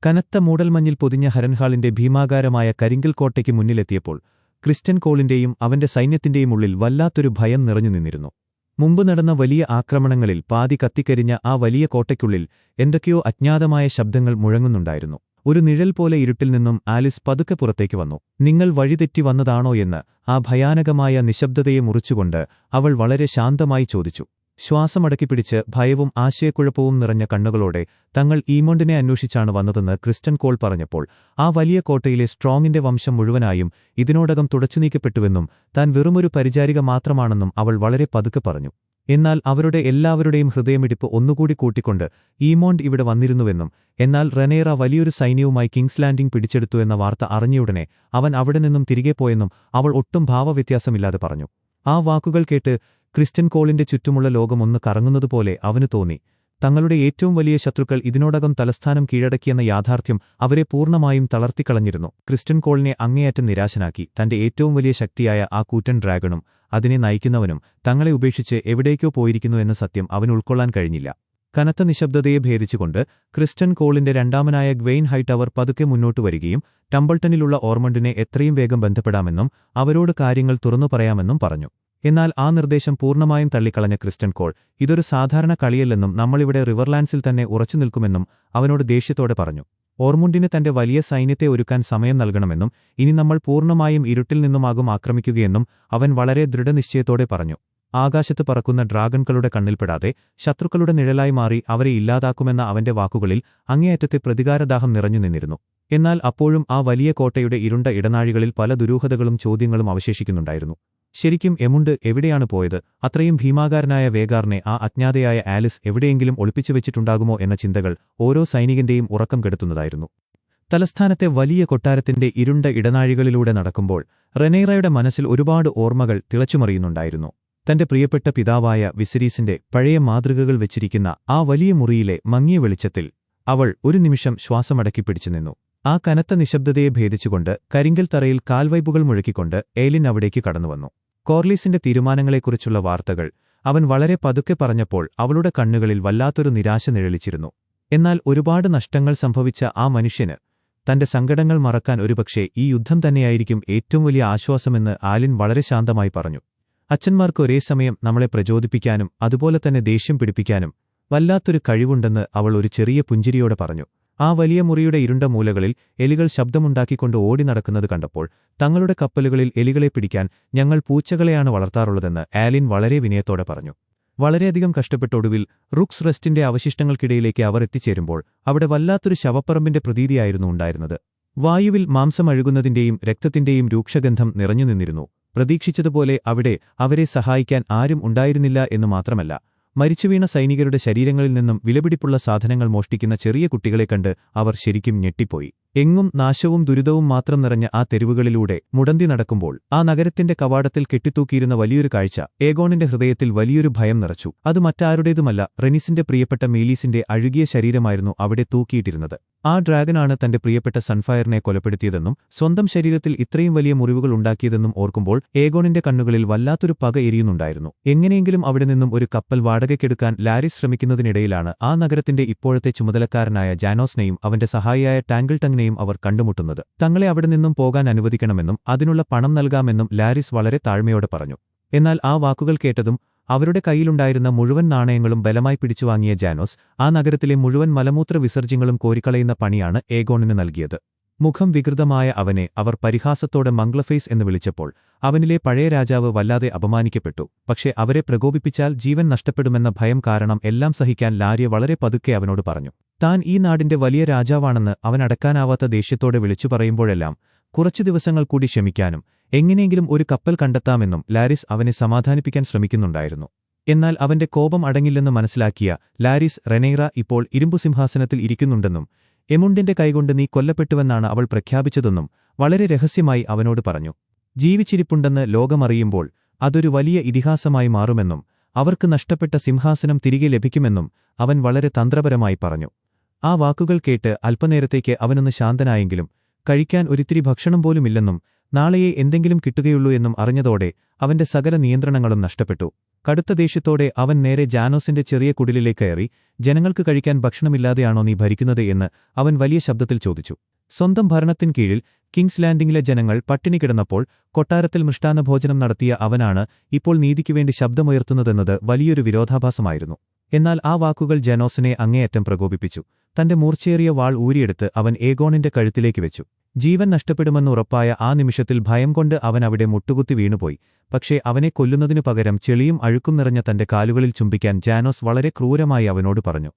കനത്ത മൂടൽമഞ്ഞിൽ പൊതിഞ്ഞ ഹരൻഹാളിന്റെ ഭീമാകാരമായ കരിങ്കൽ കോട്ടയ്ക്ക് മുന്നിലെത്തിയപ്പോൾ ക്രിസ്റ്റ്യൻ കോളിന്റെയും അവന്റെ സൈന്യത്തിന്റെയും ഉള്ളിൽ വല്ലാത്തൊരു ഭയം നിറഞ്ഞു നിന്നിരുന്നു. മുമ്പ് നടന്ന വലിയ ആക്രമണങ്ങളിൽ പാതി കത്തിക്കരിഞ്ഞ ആ വലിയ കോട്ടയ്ക്കുള്ളിൽ എന്തൊക്കെയോ അജ്ഞാതമായ ശബ്ദങ്ങൾ മുഴങ്ങുന്നുണ്ടായിരുന്നു. ഒരു നിഴൽ പോലെ ഇരുട്ടിൽ നിന്നും ആലിസ് പതുക്കെ പുറത്തേക്ക് വന്നു. നിങ്ങൾ വഴിതെറ്റി വന്നതാണോ എന്ന് ആ ഭയാനകമായ നിശബ്ദതയെ മുറിച്ചുകൊണ്ട് അവൾ വളരെ ശാന്തമായി ചോദിച്ചു. ശ്വാസമടക്കിപ്പിടിച്ച് ഭയവും ആശയക്കുഴപ്പവും നിറഞ്ഞ കണ്ണുകളോടെ തങ്ങൾ ഈമോണ്ടിനെ അന്വേഷിച്ചാണ് വന്നതെന്ന് ക്രിസ്റ്റ്യൻ കോൾ പറഞ്ഞപ്പോൾ ആ വലിയ കോട്ടയിലെ സ്ട്രോങ്ങിന്റെ വംശം മുഴുവനായും ഇതിനോടകം തുടച്ചുനീക്കപ്പെട്ടുവെന്നും താൻ വെറുമൊരു പരിചാരിക മാത്രമാണെന്നും അവൾ വളരെ പതുക്കെ പറഞ്ഞു. എന്നാൽ അവരുടെ എല്ലാവരുടെയും ഹൃദയമിടിപ്പ് ഒന്നുകൂടി കൂട്ടിക്കൊണ്ട് ഈമോണ്ട് ഇവിടെ വന്നിരുന്നുവെന്നും എന്നാൽ റെനേറ വലിയൊരു സൈന്യവുമായി കിങ്സ് ലാൻഡിംഗ് പിടിച്ചെടുത്തു എന്ന വാർത്ത അറിഞ്ഞയുടനെ അവൻ അവിടെ നിന്നും തിരികെ പോയെന്നും അവൾ ഒട്ടും ഭാവവ്യത്യാസമില്ലാതെ പറഞ്ഞു. ആ വാക്കുകൾ കേട്ട് ക്രിസ്റ്റ്യൻ കോളിന്റെ ചുറ്റുമുള്ള ലോകമൊന്ന് കറങ്ങുന്നതുപോലെ അവനു തോന്നി. തങ്ങളുടെ ഏറ്റവും വലിയ ശത്രുക്കൾ ഇതിനോടകം തലസ്ഥാനം കീഴടക്കിയെന്ന യാഥാർത്ഥ്യം അവരെ പൂർണ്ണമായും തളർത്തിക്കളഞ്ഞിരുന്നു. ക്രിസ്റ്റ്യൻ കോളിനെ അങ്ങേയറ്റം നിരാശനാക്കി. തന്റെ ഏറ്റവും വലിയ ശക്തിയായ ആ കൂറ്റൻ ഡ്രാഗണും അതിനെ നയിക്കുന്നവനും തങ്ങളെ ഉപേക്ഷിച്ച് എവിടേക്കോ പോയിരിക്കുന്നു എന്ന സത്യം അവന് ഉൾക്കൊള്ളാൻ കഴിഞ്ഞില്ല. കനത്ത നിശബ്ദതയെ ഭേദിച്ചുകൊണ്ട് ക്രിസ്റ്റ്യൻ കോളിന്റെ രണ്ടാമനായ ഗ്വെയിൻ ഹൈടവർ പതുക്കെ മുന്നോട്ടു വരികയും ടംബിൾട്ടണിലുള്ള ഓർമണ്ടിനെ എത്രയും വേഗം ബന്ധപ്പെടാമെന്നും അവരോട് കാര്യങ്ങൾ തുറന്നു പറയാമെന്നും പറഞ്ഞു. എന്നാൽ ആ നിർദ്ദേശം പൂർണ്ണമായും തള്ളിക്കളഞ്ഞ ക്രിസ്റ്റ്യൻ കോൾ ഇതൊരു സാധാരണ കളിയല്ലെന്നും നമ്മളിവിടെ റിവർലാൻഡ്സിൽ തന്നെ ഉറച്ചുനിൽക്കുമെന്നും അവനോട് ദേഷ്യത്തോടെ പറഞ്ഞു. ഓർമുണ്ടിന് തന്റെ വലിയ സൈന്യത്തെ ഒരുക്കാൻ സമയം നൽകണമെന്നും ഇനി നമ്മൾ പൂർണ്ണമായും ഇരുട്ടിൽ നിന്നുമാകും ആക്രമിക്കുകയെന്നും അവൻ വളരെ ദൃഢനിശ്ചയത്തോടെ പറഞ്ഞു. ആകാശത്ത് പറക്കുന്ന ഡ്രാഗൺകളുടെ കണ്ണിൽപ്പെടാതെ ശത്രുക്കളുടെ നിഴലായി മാറി അവരെ ഇല്ലാതാക്കുമെന്ന അവന്റെ വാക്കുകളിൽ അങ്ങേയറ്റത്തെ പ്രതികാരദാഹം നിറഞ്ഞു നിന്നിരുന്നു. എന്നാൽ അപ്പോഴും ആ വലിയ കോട്ടയുടെ ഇരുണ്ട ഇടനാഴികളിൽ പല ദുരൂഹതകളും ചോദ്യങ്ങളും അവശേഷിക്കുന്നുണ്ടായിരുന്നു. ശരിക്കും എമുണ്ട് എവിടെയാണ് പോയത്? അത്രയും ഭീമാകാരനായ വേഗാറിനെ ആ അജ്ഞാതയായ ആലിസ് എവിടെയെങ്കിലും ഒളിപ്പിച്ചുവെച്ചിട്ടുണ്ടാകുമോ എന്ന ചിന്തകൾ ഓരോ സൈനികന്റെയും ഉറക്കം കെടുത്തുന്നതായിരുന്നു. തലസ്ഥാനത്തെ വലിയ കൊട്ടാരത്തിന്റെ ഇരുണ്ട ഇടനാഴികളിലൂടെ നടക്കുമ്പോൾ റെനേറയുടെ മനസ്സിൽ ഒരുപാട് ഓർമ്മകൾ തിളച്ചുമറിയുന്നുണ്ടായിരുന്നു. തന്റെ പ്രിയപ്പെട്ട പിതാവായ വിസരീസിന്റെ പഴയ മാതൃകകൾ വെച്ചിരിക്കുന്ന ആ വലിയ മുറിയിലെ മങ്ങിയ വെളിച്ചത്തിൽ അവൾ ഒരു നിമിഷം ശ്വാസമടക്കി പിടിച്ചു നിന്നു. ആ കനത്ത നിശബ്ദതയെ ഭേദിച്ചുകൊണ്ട് കരിങ്കൽ തറയിൽ കാൽവൈപ്പുകൾ മുഴക്കിക്കൊണ്ട് ഏലിൻ അവിടേക്ക് കടന്നുവന്നു. കോർലിസിന്റെ തീരുമാനങ്ങളെക്കുറിച്ചുള്ള വാർത്തകൾ അവൻ വളരെ പതുക്കെ പറഞ്ഞപ്പോൾ അവളുടെ കണ്ണുകളിൽ വല്ലാത്തൊരു നിരാശ നിഴലിച്ചിരുന്നു. എന്നാൽ ഒരുപാട് നഷ്ടങ്ങൾ സംഭവിച്ച ആ മനുഷ്യന് തന്റെ സങ്കടങ്ങൾ മറക്കാൻ ഒരുപക്ഷേ ഈ യുദ്ധം തന്നെയായിരിക്കും ഏറ്റവും വലിയ ആശ്വാസമെന്ന് ആലിൻ വളരെ ശാന്തമായി പറഞ്ഞു. അച്ഛന്മാർക്ക് ഒരേ സമയം നമ്മളെ പ്രചോദിപ്പിക്കാനും അതുപോലെ തന്നെ ദേഷ്യം പിടിപ്പിക്കാനും വല്ലാത്തൊരു കഴിവുണ്ടെന്ന് അവൾ ഒരു ചെറിയ പുഞ്ചിരിയോടെ പറഞ്ഞു. ആ വലിയ മുറിയുടെ ഇരുണ്ട മൂലകളിൽ എലികൾ ശബ്ദമുണ്ടാക്കിക്കൊണ്ട് ഓടി നടക്കുന്നത് കണ്ടപ്പോൾ തങ്ങളുടെ കപ്പലുകളിൽ എലികളെ പിടിക്കാൻ ഞങ്ങൾ പൂച്ചകളെയാണ് വളർത്താറുള്ളതെന്ന് ആലിൻ വളരെ വിനയത്തോടെ പറഞ്ഞു. വളരെയധികം കഷ്ടപ്പെട്ടൊടുവിൽ റുക്സ് റെസ്റ്റിന്റെ അവശിഷ്ടങ്ങൾക്കിടയിലേക്ക് അവർ എത്തിച്ചേരുമ്പോൾ അവിടെ വല്ലാത്തൊരു ശവപ്പറമ്പിന്റെ പ്രതീതിയായിരുന്നു ഉണ്ടായിരുന്നത്. വായുവിൽ മാംസമഴുകുന്നതിന്റെയും രക്തത്തിന്റെയും രൂക്ഷഗന്ധം നിറഞ്ഞുനിന്നിരുന്നു. പ്രതീക്ഷിച്ചതുപോലെ അവിടെ അവരെ സഹായിക്കാൻ ആരും ഉണ്ടായിരുന്നില്ല എന്നു മാത്രമല്ല, മരിച്ചുവീണ സൈനികരുടെ ശരീരങ്ങളിൽ നിന്നും വിലപിടിപ്പുള്ള സാധനങ്ങൾ മോഷ്ടിക്കുന്ന ചെറിയ കുട്ടികളെ കണ്ട് അവർ ശരിക്കും ഞെട്ടിപ്പോയി. എങ്ങും നാശവും ദുരിതവും മാത്രം നിറഞ്ഞ ആ തെരുവുകളിലൂടെ മുടന്തി നടക്കുമ്പോൾ ആ നഗരത്തിന്റെ കവാടത്തിൽ കെട്ടിത്തൂക്കിയിരുന്ന വലിയൊരു കാഴ്ച ഏഗോണിന്റെ ഹൃദയത്തിൽ വലിയൊരു ഭയം നിറച്ചു. അത് മറ്റാരുടേതുമല്ല, റെനിസിന്റെ പ്രിയപ്പെട്ട മേലീസിന്റെ അഴുകിയ ശരീരമായിരുന്നു അവിടെ തൂക്കിയിട്ടിരുന്നത്. ആ ഡ്രാഗനാണ് തന്റെ പ്രിയപ്പെട്ട സൺഫയറിനെ കൊലപ്പെടുത്തിയതെന്നും സ്വന്തം ശരീരത്തിൽ ഇത്രയും വലിയ മുറിവുകൾ ഉണ്ടാക്കിയതെന്നും ഓർക്കുമ്പോൾ ഏഗോണിന്റെ കണ്ണുകളിൽ വല്ലാത്തൊരു പക എരിയുന്നുണ്ടായിരുന്നു. എങ്ങനെയെങ്കിലും അവിടെ നിന്നും ഒരു കപ്പൽ വാടകയ്ക്കെടുക്കാൻ ലാരിസ് ശ്രമിക്കുന്നതിനിടയിലാണ് ആ നഗരത്തിന്റെ ഇപ്പോഴത്തെ ചുമതലക്കാരനായ ജാനോസിനെയും അവന്റെ സഹായിയായ ടാങ്കിൾടങ്ങിനെയും അവർ കണ്ടുമുട്ടുന്നത്. തങ്ങളെ അവിടെ നിന്നും പോകാൻ അനുവദിക്കണമെന്നും അതിനുള്ള പണം നൽകാമെന്നും ലാരിസ് വളരെ താഴ്മയോടെ പറഞ്ഞു. എന്നാൽ ആ വാക്കുകൾ കേട്ടതും അവരുടെ കയ്യിലുണ്ടായിരുന്ന മുഴുവൻ നാണയങ്ങളും ബലമായി പിടിച്ചുവാങ്ങിയ ജാനോസ് ആ നഗരത്തിലെ മുഴുവൻ മലമൂത്ര വിസർജ്യങ്ങളും കോരിക്കളയുന്ന പണിയാണ് ഏഗോണിന് നൽകിയത്. മുഖം വികൃതമായ അവനെ അവർ പരിഹാസത്തോടെ മംഗ്ലഫേസ് എന്ന് വിളിച്ചപ്പോൾ അവനിലെ പഴയ രാജാവ് വല്ലാതെ അപമാനിക്കപ്പെട്ടു. പക്ഷേ അവരെ പ്രകോപിപ്പിച്ചാൽ ജീവൻ നഷ്ടപ്പെടുമെന്ന ഭയം കാരണം എല്ലാം സഹിക്കാൻ ലാര്യ വളരെ പതുക്കെ അവനോട് പറഞ്ഞു. താൻ ഈ നാടിന്റെ വലിയ രാജാവാണെന്ന് അവൻ അടക്കാനാവാത്ത ദേഷ്യത്തോടെ വിളിച്ചു പറയുമ്പോഴെല്ലാം കുറച്ചു ദിവസങ്ങൾ കൂടി ക്ഷമിക്കാനും എങ്ങനെയെങ്കിലും ഒരു കപ്പൽ കണ്ടെത്താമെന്നും ലാരിസ് അവനെ സമാധാനിപ്പിക്കാൻ ശ്രമിക്കുന്നുണ്ടായിരുന്നു. എന്നാൽ അവന്റെ കോപം അടങ്ങില്ലെന്ന് മനസ്സിലാക്കിയ ലാരിസ് റെനൈറ ഇപ്പോൾ ഇരുമ്പുസിംഹാസനത്തിൽ ഇരിക്കുന്നുണ്ടെന്നും എമുണ്ടിന്റെ കൈകൊണ്ട് നീ കൊല്ലപ്പെട്ടുവെന്നാണ് അവൾ പ്രഖ്യാപിച്ചതെന്നും വളരെ രഹസ്യമായി അവനോട് പറഞ്ഞു. ജീവിച്ചിരിപ്പുണ്ടെന്ന് ലോകമറിയുമ്പോൾ അതൊരു വലിയ ഇതിഹാസമായി മാറുമെന്നും അവർക്ക് നഷ്ടപ്പെട്ട സിംഹാസനം തിരികെ ലഭിക്കുമെന്നും അവൻ വളരെ തന്ത്രപരമായി പറഞ്ഞു. ആ വാക്കുകൾ കേട്ട് അല്പനേരത്തേക്ക് അവനൊന്ന് ശാന്തനായെങ്കിലും കഴിക്കാൻ ഒരിത്തിരി ഭക്ഷണം പോലുമില്ലെന്നും നാളെയേ എന്തെങ്കിലും കിട്ടുകയുള്ളൂ എന്നും അറിഞ്ഞതോടെ അവന്റെ സകല നിയന്ത്രണങ്ങളും നഷ്ടപ്പെട്ടു. കടുത്ത ദേഷ്യത്തോടെ അവൻ നേരെ ജാനോസിന്റെ ചെറിയ കുടിലിലേക്ക് കയറി, ജനങ്ങൾക്ക് കഴിക്കാൻ ഭക്ഷണമില്ലാതെയാണോ നീ ഭരിക്കുന്നത് എന്ന് അവൻ വലിയ ശബ്ദത്തിൽ ചോദിച്ചു. സ്വന്തം ഭരണത്തിൻ കീഴിൽ കിങ്സ് ലാൻഡിംഗിലെ ജനങ്ങൾ പട്ടിണി കിടന്നപ്പോൾ കൊട്ടാരത്തിൽ മൃഷ്ടാന്നഭോജനം നടത്തിയ അവനാണ് ഇപ്പോൾ നീതിക്കുവേണ്ടി ശബ്ദമുയർത്തുന്നതെന്നത് വലിയൊരു വിരോധാഭാസമായിരുന്നു. എന്നാൽ ആ വാക്കുകൾ ജാനോസിനെ അങ്ങേയറ്റം പ്രകോപിപ്പിച്ചു. തന്റെ മൂർച്ചയേറിയ വാൾ ഊരിയെടുത്ത് അവൻ ഏഗോണിന്റെ കഴുത്തിലേക്ക് വെച്ചു. ജീവൻ നഷ്ടപ്പെടുമെന്നുറപ്പായ ആ നിമിഷത്തിൽ ഭയം കൊണ്ട് അവൻ അവിടെ മുട്ടുകുത്തി വീണുപോയി. പക്ഷേ അവനെ കൊല്ലുന്നതിനു പകരം ചെളിയും അഴുക്കും നിറഞ്ഞ തന്റെ കാലുകളിൽ ചുംബിക്കാൻ ജാനോസ് വളരെ ക്രൂരമായി അവനോട് പറഞ്ഞു.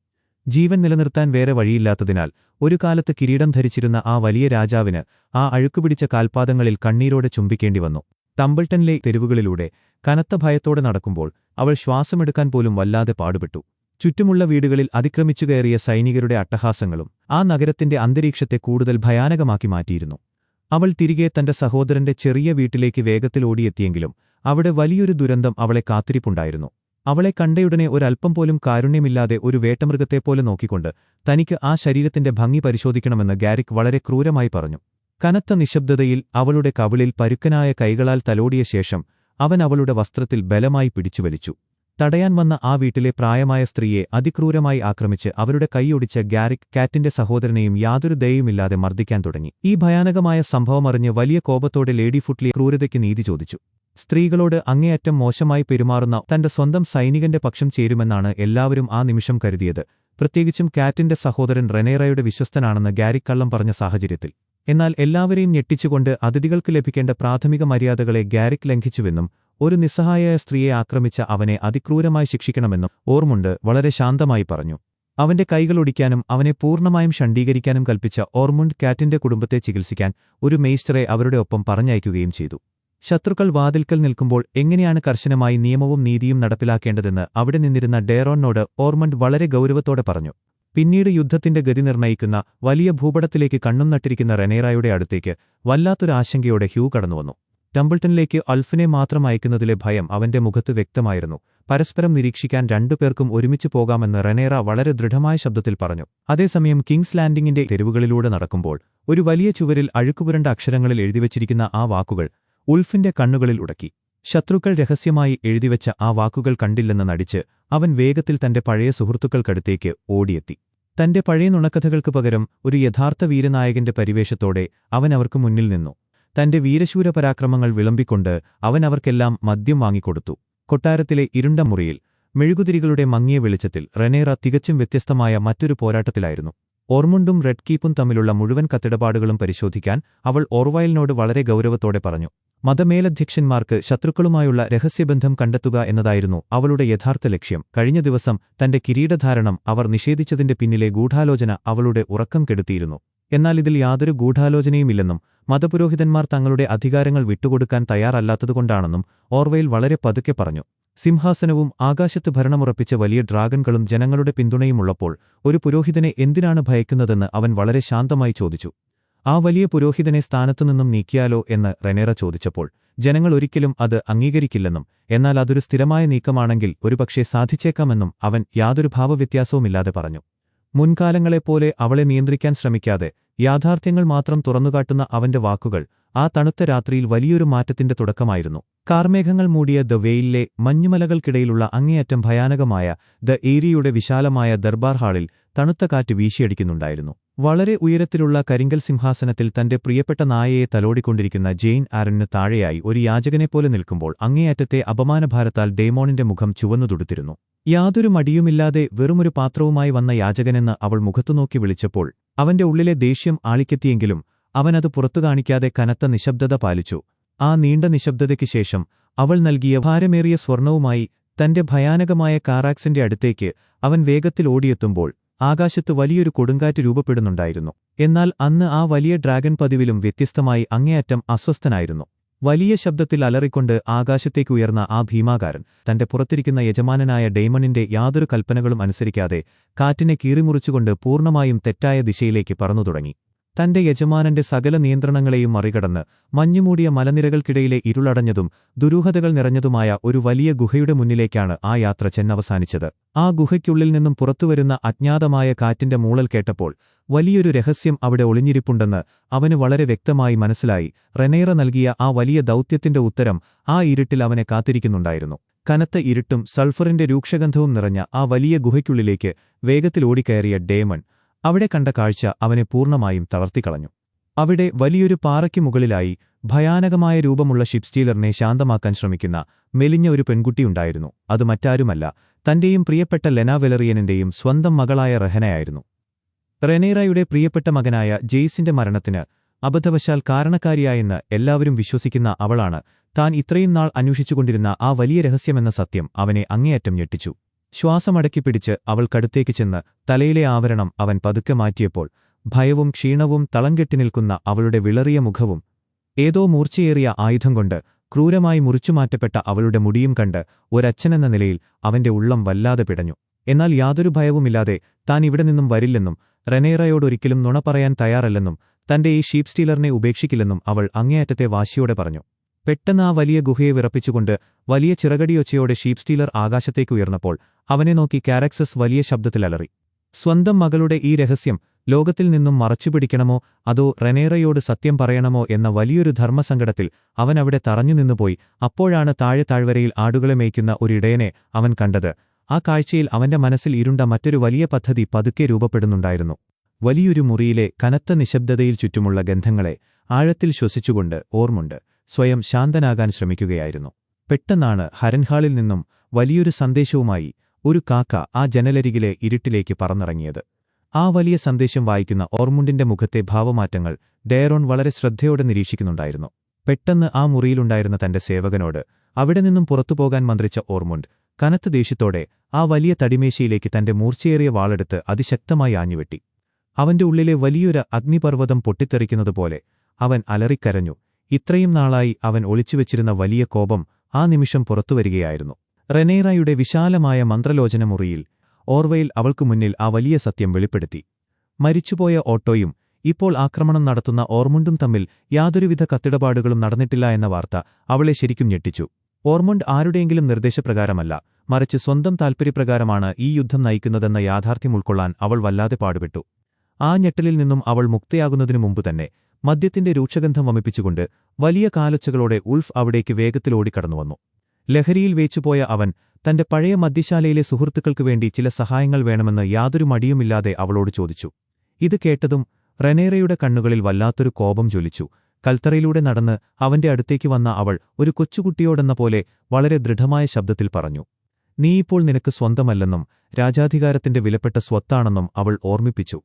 ജീവൻ നിലനിർത്താൻ വേറെ വഴിയില്ലാത്തതിനാൽ ഒരു കാലത്ത് കിരീടം ധരിച്ചിരുന്ന ആ വലിയ രാജാവിന് ആ അഴുക്കുപിടിച്ച കാൽപാദങ്ങളിൽ കണ്ണീരോടെ ചുംബിക്കേണ്ടി വന്നു. ടംബിൾട്ടണിലെ തെരുവുകളിലൂടെ കനത്ത ഭയത്തോടെ നടക്കുമ്പോൾ അവൾ ശ്വാസമെടുക്കാൻ പോലും വല്ലാതെ പാടുപെട്ടു. ചുറ്റുമുള്ള വീടുകളിൽ അതിക്രമിച്ചുകയറിയ സൈനികരുടെ അട്ടഹാസങ്ങളും ആ നഗരത്തിന്റെ അന്തരീക്ഷത്തെ കൂടുതൽ ഭയാനകമാക്കി മാറ്റിയിരുന്നു. അവൾ തിരികെ തന്റെ സഹോദരന്റെ ചെറിയ വീട്ടിലേക്ക് വേഗത്തിൽ ഓടിയെത്തിയെങ്കിലും അവിടെ വലിയൊരു ദുരന്തം അവളെ കാത്തിരിപ്പുണ്ടായിരുന്നു. അവളെ കണ്ടയുടനെ ഒരൽപ്പം പോലും കാരുണ്യമില്ലാതെ ഒരു വേട്ടമൃഗത്തെപ്പോലെ നോക്കിക്കൊണ്ട് തനിക്ക് ആ ശരീരത്തിന്റെ ഭംഗി പരിശോധിക്കണമെന്ന് ഗാരിക് വളരെ ക്രൂരമായി പറഞ്ഞു. കനത്ത നിശബ്ദതയിൽ അവളുടെ കവിളിൽ പരുക്കനായ കൈകളാൽ തലോടിയ ശേഷം അവൻ അവളുടെ വസ്ത്രത്തിൽ ബലമായി പിടിച്ചുവലിച്ചു. തടയാൻ വന്ന ആ വീട്ടിലെ പ്രായമായ സ്ത്രീയെ അതിക്രൂരമായി ആക്രമിച്ച് അവരുടെ കൈയൊടിച്ച ഗാരിക് കാറ്റിന്റെ സഹോദരനെയും യാതൊരു ദയയുമില്ലാതെ മർദ്ദിക്കാൻ തുടങ്ങി. ഈ ഭയാനകമായ സംഭവമറിഞ്ഞ് വലിയ കോപത്തോടെ ലേഡി ഫുട്ലി ക്രൂരതയ്ക്ക് നീതി ചോദിച്ചു. സ്ത്രീകളോട് അങ്ങേയറ്റം മോശമായി പെരുമാറുന്ന തന്റെ സ്വന്തം സൈനികന്റെ പക്ഷം ചേരുമെന്നാണ് എല്ലാവരും ആ നിമിഷം കരുതിയത്, പ്രത്യേകിച്ചും കാറ്റിന്റെ സഹോദരൻ റെനൈറയുടെ വിശ്വസ്തനാണെന്ന് ഗാരിക് കള്ളം പറഞ്ഞ സാഹചര്യത്തിൽ. എന്നാൽ എല്ലാവരെയും ഞെട്ടിച്ചുകൊണ്ട് അതിഥികൾക്ക് ലഭിക്കേണ്ട പ്രാഥമിക മര്യാദകളെ ഗാരിക് ലംഘിച്ചുവെന്നും ഒരു നിസ്സഹായയായ സ്ത്രീയെ ആക്രമിച്ച അവനെ അതിക്രൂരമായി ശിക്ഷിക്കണമെന്നും ഓർമുണ്ട് വളരെ ശാന്തമായി പറഞ്ഞു. അവന്റെ കൈകളൊടിക്കാനും അവനെ പൂർണ്ണമായും ഷണ്ഡീകരിക്കാനും കൽപ്പിച്ച ഓർമുണ്ട് കാറ്റിന്റെ കുടുംബത്തെ ചികിത്സിക്കാൻ ഒരു മെയ്സ്റ്ററെ അവരുടെ ഒപ്പം പറഞ്ഞയക്കുകയും ചെയ്തു. ശത്രുക്കൾ വാതിൽക്കൽ നിൽക്കുമ്പോൾ എങ്ങനെയാണ് കർശനമായി നിയമവും നീതിയും നടപ്പിലാക്കേണ്ടതെന്ന് അവിടെ നിന്നിരുന്ന ഡേറോണിനോട് ഓർമണ്ട് വളരെ ഗൗരവത്തോടെ പറഞ്ഞു. പിന്നീട് യുദ്ധത്തിന്റെ ഗതി നിർണ്ണയിക്കുന്ന വലിയ ഭൂപടത്തിലേക്ക് കണ്ണും നട്ടിരിക്കുന്ന റെനൈറയുടെ അടുത്തേക്ക് വല്ലാത്തൊരു ആശങ്കയോടെ ഹ്യൂ കടന്നുവന്നു. ടംബിൾട്ടണിലേക്ക് അൾഫിനെ മാത്രം അയക്കുന്നതിലെ ഭയം അവന്റെ മുഖത്ത് വ്യക്തമായിരുന്നു. പരസ്പരം നിരീക്ഷിക്കാൻ രണ്ടുപേർക്കും ഒരുമിച്ച് പോകാമെന്ന് റെനൈറ വളരെ ദൃഢമായ ശബ്ദത്തിൽ പറഞ്ഞു. അതേസമയം കിങ്സ് ലാൻഡിംഗിന്റെ തെരുവുകളിലൂടെ നടക്കുമ്പോൾ ഒരു വലിയ ചുവരിൽ അഴുക്കുപുരണ്ട അക്ഷരങ്ങളിൽ എഴുതിവച്ചിരിക്കുന്ന ആ വാക്കുകൾ ഉൾഫിന്റെ കണ്ണുകളിൽ ഉടക്കി. ശത്രുക്കൾ രഹസ്യമായി എഴുതിവെച്ച ആ വാക്കുകൾ കണ്ടില്ലെന്ന് നടിച്ച് അവൻ വേഗത്തിൽ തന്റെ പഴയ സുഹൃത്തുക്കൾക്കടുത്തേക്ക് ഓടിയെത്തി. തന്റെ പഴയ നുണക്കഥകൾക്ക് പകരം ഒരു യഥാർത്ഥ വീരനായകന്റെ പരിവേഷത്തോടെ അവൻ അവർക്ക് മുന്നിൽ നിന്നു. തന്റെ വീരശൂരപരാക്രമങ്ങൾ വിളമ്പിക്കൊണ്ട് അവൻ അവർക്കെല്ലാം മദ്യം വാങ്ങിക്കൊടുത്തു. കൊട്ടാരത്തിലെ ഇരുണ്ട മുറിയിൽ മെഴുകുതിരികളുടെ മങ്ങിയ വെളിച്ചത്തിൽ റെനൈറ തികച്ചും വ്യത്യസ്തമായ മറ്റൊരു പോരാട്ടത്തിലായിരുന്നു. ഓർമുണ്ടും റെഡ് കീപ്പും തമ്മിലുള്ള മുഴുവൻ കത്തിടപാടുകളും പരിശോധിക്കാൻ അവൾ ഓർവൈലിനോട് വളരെ ഗൗരവത്തോടെ പറഞ്ഞു. മതമേലധ്യക്ഷന്മാർക്ക് ശത്രുക്കളുമായുള്ള രഹസ്യബന്ധം കണ്ടെത്തുക എന്നതായിരുന്നു അവളുടെ യഥാർത്ഥ ലക്ഷ്യം. കഴിഞ്ഞ ദിവസം തന്റെ കിരീടധാരണം അവർ നിഷേധിച്ചതിന്റെ പിന്നിലെ ഗൂഢാലോചന അവളുടെ ഉറക്കം കെടുത്തിയിരുന്നു. എന്നാൽ ഇതിൽ യാതൊരു ഗൂഢാലോചനയുമില്ലെന്നും മതപുരോഹിതന്മാർ തങ്ങളുടെ അധികാരങ്ങൾ വിട്ടുകൊടുക്കാൻ തയ്യാറല്ലാത്തതുകൊണ്ടാണെന്നും ഓർവൈൽ വളരെ പതുക്കെ പറഞ്ഞു. സിംഹാസനവും ആകാശത്ത് ഭരണമുറപ്പിച്ച വലിയ ഡ്രാഗൺകളും ജനങ്ങളുടെ പിന്തുണയുമുള്ളപ്പോൾ ഒരു പുരോഹിതനെ എന്തിനാണ് ഭയക്കുന്നതെന്ന് അവൻ വളരെ ശാന്തമായി ചോദിച്ചു. ആ വലിയ പുരോഹിതനെ സ്ഥാനത്തുനിന്നും നീക്കിയാലോ എന്ന് റെനേറ ചോദിച്ചപ്പോൾ ജനങ്ങൾ ഒരിക്കലും അത് അംഗീകരിക്കില്ലെന്നും എന്നാൽ അതൊരു സ്ഥിരമായ നീക്കമാണെങ്കിൽ ഒരുപക്ഷേ സാധിച്ചേക്കാമെന്നും അവൻ യാതൊരു ഭാവവ്യത്യാസവുമില്ലാതെ പറഞ്ഞു. മുൻകാലങ്ങളെപ്പോലെ അവളെ നിയന്ത്രിക്കാൻ ശ്രമിക്കാതെ യാഥാർത്ഥ്യങ്ങൾ മാത്രം തുറന്നുകാട്ടുന്ന അവന്റെ വാക്കുകൾ ആ തണുത്ത രാത്രിയിൽ വലിയൊരു മാറ്റത്തിന്റെ തുടക്കമായിരുന്നു. കാർമേഘങ്ങൾ മൂടിയ ദ വെയിലിലെ മഞ്ഞുമലകൾക്കിടയിലുള്ള അങ്ങേയറ്റം ഭയാനകമായ ദ ഏരിയയുടെ വിശാലമായ ദർബാർ ഹാളിൽ തണുത്ത കാറ്റ് വീശിയടിക്കുന്നുണ്ടായിരുന്നു. വളരെ ഉയരത്തിലുള്ള കരിങ്കൽ സിംഹാസനത്തിൽ തന്റെ പ്രിയപ്പെട്ട നായയെ തലോടിക്കൊണ്ടിരിക്കുന്ന ജെയിൻ ആരണിന് താഴെയായി ഒരു യാചകനെപ്പോലെ നിൽക്കുമ്പോൾ അങ്ങേയറ്റത്തെ അപമാനഭാരത്താൽ ഡേമോണിന്റെ മുഖം ചുവന്നുതുടുത്തിരുന്നു. യാതൊരു മടിയുമില്ലാതെ വെറുമൊരു പാത്രവുമായി വന്ന യാചകനെന്ന് അവൾ മുഖത്തുനോക്കി വിളിച്ചപ്പോൾ അവന്റെ ഉള്ളിലെ ദേഷ്യം ആളിക്കെത്തിയെങ്കിലും അവനത് പുറത്തു കാണിക്കാതെ കനത്ത നിശബ്ദത പാലിച്ചു. ആ നീണ്ട നിശബ്ദതയ്ക്ക് ശേഷം അവൾ നൽകിയ ഭാരമേറിയ സ്വർണവുമായി തന്റെ ഭയാനകമായ കാറാക്സിന്റെ അടുത്തേക്ക് അവൻ വേഗത്തിൽ ഓടിയെത്തുമ്പോൾ ആകാശത്ത് വലിയൊരു കൊടുങ്കാറ്റ് രൂപപ്പെടുന്നുണ്ടായിരുന്നു. എന്നാൽ അന്ന് ആ വലിയ ഡ്രാഗൺ പതിവിലും വ്യത്യസ്തമായി അങ്ങേയറ്റം അസ്വസ്ഥനായിരുന്നു. വലിയ ശബ്ദത്തിൽ അലറിക്കൊണ്ട് ആകാശത്തേക്ക് ഉയർന്ന ആ ഭീമാകാരൻ തന്റെ പുറത്തിരിക്കുന്ന യജമാനനായ ഡേമണിന്റെ യാതൊരു കൽപ്പനകളും അനുസരിക്കാതെ കാറ്റിനെ കീറിമുറിച്ചുകൊണ്ട് പൂർണ്ണമായും തെറ്റായ ദിശയിലേക്ക് പറന്നു തുടങ്ങി. തന്റെ യജമാനന്റെ സകല നിയന്ത്രണങ്ങളെയും മറികടന്ന് മഞ്ഞുമൂടിയ മലനിരകൾക്കിടയിലെ ഇരുളടഞ്ഞതും ദുരൂഹതകൾ നിറഞ്ഞതുമായ ഒരു വലിയ ഗുഹയുടെ മുന്നിലേക്കാണ് ആ യാത്ര ചെന്നവസാനിച്ചത്. ആ ഗുഹയ്ക്കുള്ളിൽ നിന്നും പുറത്തുവരുന്ന അജ്ഞാതമായ കാറ്റിന്റെ മൂളൽ കേട്ടപ്പോൾ വലിയൊരു രഹസ്യം അവിടെ ഒളിഞ്ഞിരിപ്പുണ്ടെന്ന് അവന് വളരെ വ്യക്തമായി മനസ്സിലായി. റെനേറ നൽകിയ ആ വലിയ ദൗത്യത്തിന്റെ ഉത്തരം ആ ഇരുട്ടിൽ അവനെ കാത്തിരിക്കുന്നുണ്ടായിരുന്നു. കനത്ത ഇരുട്ടും സൾഫറിന്റെ രൂക്ഷഗന്ധവും നിറഞ്ഞ ആ വലിയ ഗുഹയ്ക്കുള്ളിലേക്ക് വേഗത്തിൽ ഓടിക്കയറിയ ഡേമൺ അവിടെ കണ്ട കാഴ്ച അവനെ പൂർണ്ണമായും തളർത്തിക്കളഞ്ഞു. അവിടെ വലിയൊരു പാറയ്ക്ക് മുകളിലായി ഭയാനകമായ രൂപമുള്ള ഷിപ്സ്റ്റീലറിനെ ശാന്തമാക്കാൻ ശ്രമിക്കുന്ന മെലിഞ്ഞ ഒരു പെൺകുട്ടിയുണ്ടായിരുന്നു. അത് മറ്റാരുമല്ല, തന്റെയും പ്രിയപ്പെട്ട ലെന വെലറിയനിന്റെയും സ്വന്തം മകളായ റെഹനയായിരുന്നു. റെനേറയുടെ പ്രിയപ്പെട്ട മകനായ ജെയ്സിന്റെ മരണത്തിന് അബദ്ധവശാൽ കാരണക്കാരിയായെന്ന് എല്ലാവരും വിശ്വസിക്കുന്ന അവളാണ് താൻ ഇത്രയും നാൾ അന്വേഷിച്ചുകൊണ്ടിരുന്ന ആ വലിയ രഹസ്യമെന്ന സത്യം അവനെ അങ്ങേയറ്റം ഞെട്ടിച്ചു. ശ്വാസമടക്കിപ്പിടിച്ച് അവൾക്കടുത്തേക്ക് ചെന്ന് തലയിലെ ആവരണം അവൻ പതുക്കെ മാറ്റിയപ്പോൾ ഭയവും ക്ഷീണവും തളംകെട്ടിനിൽക്കുന്ന അവളുടെ വിളറിയ മുഖവും ഏതോ മൂർച്ചയേറിയ ആയുധം കൊണ്ട് ക്രൂരമായി മുറിച്ചുമാറ്റപ്പെട്ട അവളുടെ മുടിയും കണ്ട് ഒരച്ഛനെന്ന നിലയിൽ അവന്റെ ഉള്ളം വല്ലാതെ പിടഞ്ഞു. എന്നാൽ യാതൊരു ഭയവുമില്ലാതെ താൻ ഇവിടെ നിന്നും വരില്ലെന്നും റെനേറയോടൊരിക്കലും നുണ പറയാൻ തയ്യാറല്ലെന്നും തന്റെ ഈ ഷീപ്പ് സ്റ്റീലറിനെ ഉപേക്ഷിക്കില്ലെന്നും അവൾ അങ്ങേയറ്റത്തെ വാശിയോടെ പറഞ്ഞു. പെട്ടെന്ന് ആ വലിയ ഗുഹയെ വിറപ്പിച്ചുകൊണ്ട് വലിയ ചിറകടിയൊച്ചയോടെ ഷീപ്പ് സ്റ്റീലർ ആകാശത്തേക്ക് ഉയർന്നപ്പോൾ അവനെ നോക്കി കാരാക്സസ് വലിയ ശബ്ദത്തിലലറി. സ്വന്തം മകളുടെ ഈ രഹസ്യം ലോകത്തിൽ നിന്നും മറച്ചുപിടിക്കണമോ അതോ റെനേറയോട് സത്യം പറയണമോ എന്ന വലിയൊരു ധർമ്മസങ്കടത്തിൽ അവൻ അവിടെ തറഞ്ഞുനിന്നുപോയി. അപ്പോഴാണ് താഴ്വരയിൽ ആടുകളെ മേയ്ക്കുന്ന ഒരിടയനെ അവൻ കണ്ടത്. ആ കാഴ്ചയിൽ അവന്റെ മനസ്സിൽ ഇരുണ്ട മറ്റൊരു വലിയ പദ്ധതി പതുക്കെ രൂപപ്പെടുന്നുണ്ടായിരുന്നു. വലിയൊരു മുറിയിലെ കനത്ത നിശബ്ദതയിൽ ചുറ്റുമുള്ള ഗന്ധങ്ങളെ ആഴത്തിൽ ശ്വസിച്ചുകൊണ്ട് ഓർമുണ്ട് സ്വയം ശാന്തനാകാൻ ശ്രമിക്കുകയായിരുന്നു. പെട്ടെന്നാണ് ഹരൻഹാളിൽ നിന്നും വലിയൊരു സന്ദേശവുമായി ഒരു കാക്ക ആ ജനലരികിലെ ഇരുട്ടിലേക്ക് പറന്നിറങ്ങിയത്. ആ വലിയ സന്ദേശം വായിക്കുന്ന ഓർമുണ്ടിന്റെ മുഖത്തെ ഭാവമാറ്റങ്ങൾ ഡയറോൺ വളരെ ശ്രദ്ധയോടെ നിരീക്ഷിക്കുന്നുണ്ടായിരുന്നു. പെട്ടെന്ന് ആ മുറിയിലുണ്ടായിരുന്ന തന്റെ സേവകനോട് അവിടെ നിന്നും പുറത്തുപോകാൻ മന്ത്രിച്ച ഓർമുണ്ട് കനത്ത ദേഷ്യത്തോടെ ആ വലിയ തടിമേശയിലേക്ക് തന്റെ മൂർച്ചയേറിയ വാളെടുത്ത് അതിശക്തമായി ആഞ്ഞുവെട്ടി. അവന്റെ ഉള്ളിലെ വലിയൊരു അഗ്നിപർവ്വതം പൊട്ടിത്തെറിക്കുന്നതുപോലെ അവൻ അലറിക്കരഞ്ഞു. ഇത്രയും നാളായി അവൻ ഒളിച്ചുവെച്ചിരുന്ന വലിയ കോപം ആ നിമിഷം പുറത്തുവരികയായിരുന്നു. റെനേറയുടെ വിശാലമായ മന്ത്രലോചന മുറിയിൽ ഓർവയിൽ അവൾക്കു മുന്നിൽ ആ വലിയ സത്യം വെളിപ്പെടുത്തി. മരിച്ചുപോയ ഓട്ടോയും ഇപ്പോൾ ആക്രമണം നടത്തുന്ന ഓർമുണ്ടും തമ്മിൽ യാതൊരുവിധ കത്തിടപാടുകളും നടന്നിട്ടില്ല എന്ന വാർത്ത അവളെ ശരിക്കും ഞെട്ടിച്ചു. ഓർമുണ്ട് ആരുടെയെങ്കിലും നിർദ്ദേശപ്രകാരമല്ല, മറിച്ച് സ്വന്തം താൽപര്യപ്രകാരമാണ് ഈ യുദ്ധം നയിക്കുന്നതെന്ന യാഥാർത്ഥ്യം ഉൾക്കൊള്ളാൻ അവൾ വല്ലാതെ പാടുപെട്ടു. ആ ഞെട്ടലിൽ നിന്നും അവൾ മുക്തയാകുന്നതിനു മുമ്പുതന്നെ മദ്യത്തിന്റെ രൂക്ഷഗന്ധം വമിപ്പിച്ചുകൊണ്ട് വലിയ കാലൊച്ചകളോടെ ഉൾഫ് അവിടേക്ക് വേഗത്തിൽ ഓടിക്കടന്നുവന്നു. ലഹരിയിൽ വേച്ചുപോയ അവൻ തന്റെ പഴയ മദ്യശാലയിലെ സുഹൃത്തുക്കൾക്കു വേണ്ടി ചില സഹായങ്ങൾ വേണമെന്ന് യാതൊരു മടിയുമില്ലാതെ അവളോട് ചോദിച്ചു. ഇത് കേട്ടതും റെനേറയുടെ കണ്ണുകളിൽ വല്ലാത്തൊരു കോപം ജ്വലിച്ചു. കൽത്തറയിലൂടെ നടന്ന് അവന്റെ അടുത്തേക്ക് വന്ന അവൾ ഒരു കൊച്ചുകുട്ടിയോടെന്ന പോലെ വളരെ ദൃഢമായ ശബ്ദത്തിൽ പറഞ്ഞു. നീയിപ്പോൾ നിനക്ക് സ്വന്തമല്ലെന്നും രാജാധികാരത്തിന്റെ വിലപ്പെട്ട സ്വത്താണെന്നും അവൾ ഓർമ്മിപ്പിച്ചു.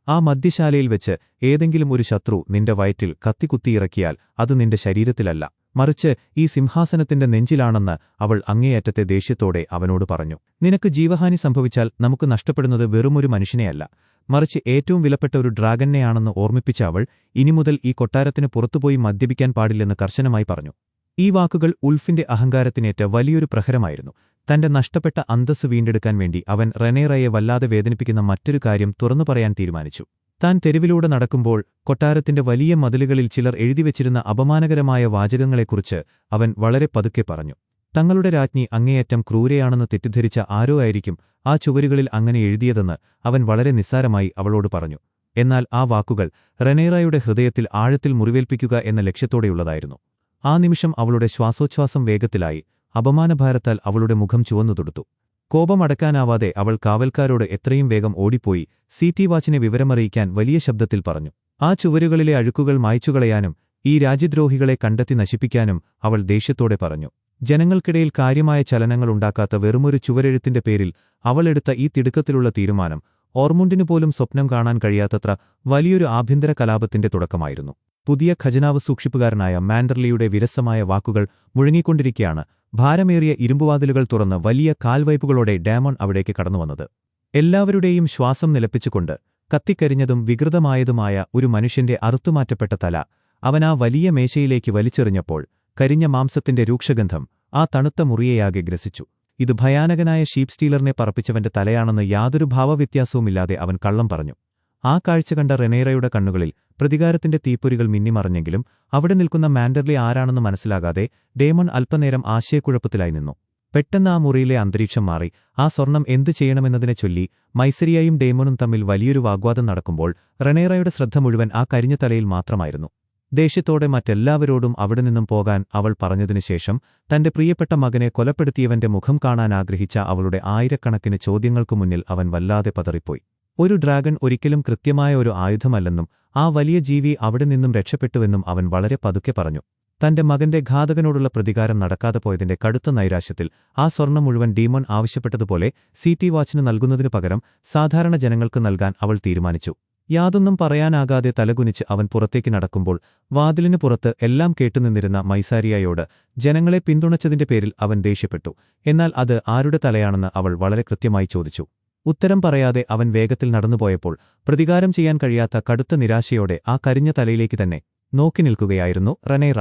ആ മദ്യശാലയിൽ വെച്ച് ഏതെങ്കിലും ഒരു ശത്രു നിന്റെ വയറ്റിൽ കത്തിക്കുത്തിയിറക്കിയാൽ അത് നിന്റെ ശരീരത്തിലല്ല, മറിച്ച് ഈ സിംഹാസനത്തിന്റെ നെഞ്ചിലാണെന്ന് അവൾ അങ്ങേയറ്റത്തെ ദേഷ്യത്തോടെ അവനോട് പറഞ്ഞു. നിനക്ക് ജീവഹാനി സംഭവിച്ചാൽ നമുക്ക് നഷ്ടപ്പെടുന്നത് വെറുമൊരു മനുഷ്യനെയല്ല, മറിച്ച് ഏറ്റവും വിലപ്പെട്ട ഒരു ഡ്രാഗനെയാണെന്ന് ഓർമ്മിപ്പിച്ച അവൾ ഇനിമുതൽ ഈ കൊട്ടാരത്തിന് പുറത്തുപോയി മദ്യപിക്കാൻ പാടില്ലെന്ന് കർശനമായി പറഞ്ഞു. ഈ വാക്കുകൾ ഉൾഫിന്റെ അഹങ്കാരത്തിനേറ്റ വലിയൊരു പ്രഹരമായിരുന്നു. തന്റെ നഷ്ടപ്പെട്ട അന്തസ്സ് വീണ്ടെടുക്കാൻ വേണ്ടി അവൻ റെനേറയെ വല്ലാതെ വേദനിപ്പിക്കുന്ന മറ്റൊരു കാര്യം തുറന്നു പറയാൻ തീരുമാനിച്ചു. താൻ തെരുവിലൂടെ നടക്കുമ്പോൾ കൊട്ടാരത്തിന്റെ വലിയ മതിലുകളിൽ ചിലർ എഴുതിവെച്ചിരുന്ന അപമാനകരമായ വാചകങ്ങളെക്കുറിച്ച് അവൻ വളരെ പതുക്കെ പറഞ്ഞു. തങ്ങളുടെ രാജ്ഞി അങ്ങേയറ്റം ക്രൂരയാണെന്ന് തെറ്റിദ്ധരിച്ച ആരോ ആയിരിക്കും ആ ചുവരുകളിൽ അങ്ങനെ എഴുതിയതെന്ന് അവൻ വളരെ നിസ്സാരമായി അവളോട് പറഞ്ഞു. എന്നാൽ ആ വാക്കുകൾ റെനേറയുടെ ഹൃദയത്തിൽ ആഴത്തിൽ മുറിവേൽപ്പിക്കുക എന്ന ലക്ഷ്യത്തോടെയുള്ളതായിരുന്നു. ആ നിമിഷം അവളുടെ ശ്വാസോച്ഛ്വാസം വേഗത്തിലായി. അപമാനഭാരത്താൽ അവളുടെ മുഖം ചുവന്നു തൊടുത്തു. കോപമടക്കാനാവാതെ അവൾ കാവൽക്കാരോട് എത്രയും വേഗം ഓടിപ്പോയി സിറ്റി വാച്ചിനെ വിവരമറിയിക്കാൻ വലിയ ശബ്ദത്തിൽ പറഞ്ഞു. ആ ചുവരുകളിലെ അഴുക്കുകൾ മായ്ച്ചുകളയാനും ഈ രാജ്യദ്രോഹികളെ കണ്ടെത്തി നശിപ്പിക്കാനും അവൾ ദേഷ്യത്തോടെ പറഞ്ഞു. ജനങ്ങൾക്കിടയിൽ കാര്യമായ ചലനങ്ങളുണ്ടാക്കാത്ത വെറുമൊരു ചുവരെഴുത്തിന്റെ പേരിൽ അവൾ എടുത്ത ഈ തിടുക്കത്തിലുള്ള തീരുമാനം ഓർമുണ്ടിനു പോലും സ്വപ്നം കാണാൻ കഴിയാത്തത്ര വലിയൊരു ആഭ്യന്തര കലാപത്തിന്റെ തുടക്കമായിരുന്നു. പുതിയ ഖജനാവ് സൂക്ഷിപ്പുകാരനായ മാൻഡർലിയുടെ വിരസമായ വാക്കുകൾ മുഴങ്ങിക്കൊണ്ടിരിക്കെയാണ് ഭാരമേറിയ ഇരുമ്പുവാതിലുകൾ തുറന്ന് വലിയ കാൽവയ്പുകളോടെ ഡേമൺ അവിടേക്ക് കടന്നുവന്നത്. എല്ലാവരുടെയും ശ്വാസം നിലപ്പിച്ചുകൊണ്ട് കത്തിക്കരിഞ്ഞതും വികൃതമായതുമായ ഒരു മനുഷ്യന്റെ അറുത്തുമാറ്റപ്പെട്ട തല അവൻ ആ വലിയ മേശയിലേക്ക് വലിച്ചെറിഞ്ഞപ്പോൾ കരിഞ്ഞ മാംസത്തിന്റെ രൂക്ഷഗന്ധം ആ തണുത്ത മുറിയെയാകെ ഗ്രസിച്ചു. ഇത് ഭയാനകനായ ഷീപ്പ് സ്റ്റീലറിനെ പറപ്പിച്ചവന്റെ തലയാണെന്ന് യാതൊരു ഭാവവ്യത്യാസവുമില്ലാതെ അവൻ കള്ളം പറഞ്ഞു. ആ കാഴ്ച കണ്ട റെനേറയുടെ കണ്ണുകളിൽ പ്രതികാരത്തിന്റെ തീപ്പൊരികൾ മിന്നിമറഞ്ഞെങ്കിലും അവിടെ നിൽക്കുന്ന മാൻഡർലി ആരാണെന്ന് മനസ്സിലാകാതെ ഡേമൺ അല്പനേരം ആശയക്കുഴപ്പത്തിലായി നിന്നു. പെട്ടെന്ന് ആ മുറിയിലെ അന്തരീക്ഷം മാറി. ആ സ്വർണം എന്തു ചെയ്യണമെന്നതിനെ ചൊല്ലി മൈസരിയയും ഡേമണും തമ്മിൽ വലിയൊരു വാഗ്വാദം നടക്കുമ്പോൾ റെനേറയുടെ ശ്രദ്ധ മുഴുവൻ ആ കരിഞ്ഞ തലയിൽ മാത്രമായിരുന്നു. ദേഷ്യത്തോടെ മറ്റെല്ലാവരോടും അവിടെ നിന്നും പോകാൻ അവൾ പറഞ്ഞതിനുശേഷം തന്റെ പ്രിയപ്പെട്ട മകനെ കൊലപ്പെടുത്തിയവന്റെ മുഖം കാണാൻ ആഗ്രഹിച്ച അവളുടെ ആയിരക്കണക്കിന് ചോദ്യങ്ങൾക്കു മുന്നിൽ അവൻ വല്ലാതെ പതറിപ്പോയി. ഒരു ഡ്രാഗൺ ഒരിക്കലും കൃത്യമായ ഒരു ആയുധമല്ലെന്നും ആ വലിയ ജീവി അവിടെ നിന്നും രക്ഷപ്പെട്ടുവെന്നും അവൻ വളരെ പതുക്കെ പറഞ്ഞു. തന്റെ മകന്റെ ഘാതകനോടുള്ള പ്രതികാരം നടക്കാതെ പോയതിന്റെ കടുത്ത നൈരാശ്യത്തിൽ ആ സ്വർണം മുഴുവൻ ഡീമൺ ആവശ്യപ്പെട്ടതുപോലെ സിറ്റി വാച്ചിന് നൽകുന്നതിനു പകരം സാധാരണ ജനങ്ങൾക്ക് നൽകാൻ അവൾ തീരുമാനിച്ചു. യാതൊന്നും പറയാനാകാതെ തലകുനിച്ച് അവൻ പുറത്തേക്ക് നടക്കുമ്പോൾ വാതിലിനു പുറത്ത് എല്ലാം കേട്ടുനിന്നിരുന്ന മൈസാരിയയോട് ജനങ്ങളെ പിന്തുണച്ചതിന്റെ പേരിൽ അവൻ ദേഷ്യപ്പെട്ടു. എന്നാൽ അത് ആരുടെ തലയാണെന്ന് അവൾ വളരെ കൃത്യമായി ചോദിച്ചു. ഉത്തരം പറയാതെ അവൻ വേഗത്തിൽ നടന്നുപോയപ്പോൾ പ്രതികാരം ചെയ്യാൻ കഴിയാത്ത കടുത്ത നിരാശയോടെ ആ കരിഞ്ഞ തലയിലേക്ക് തന്നെ നോക്കി നിൽക്കുകയായിരുന്നു റെനേറ.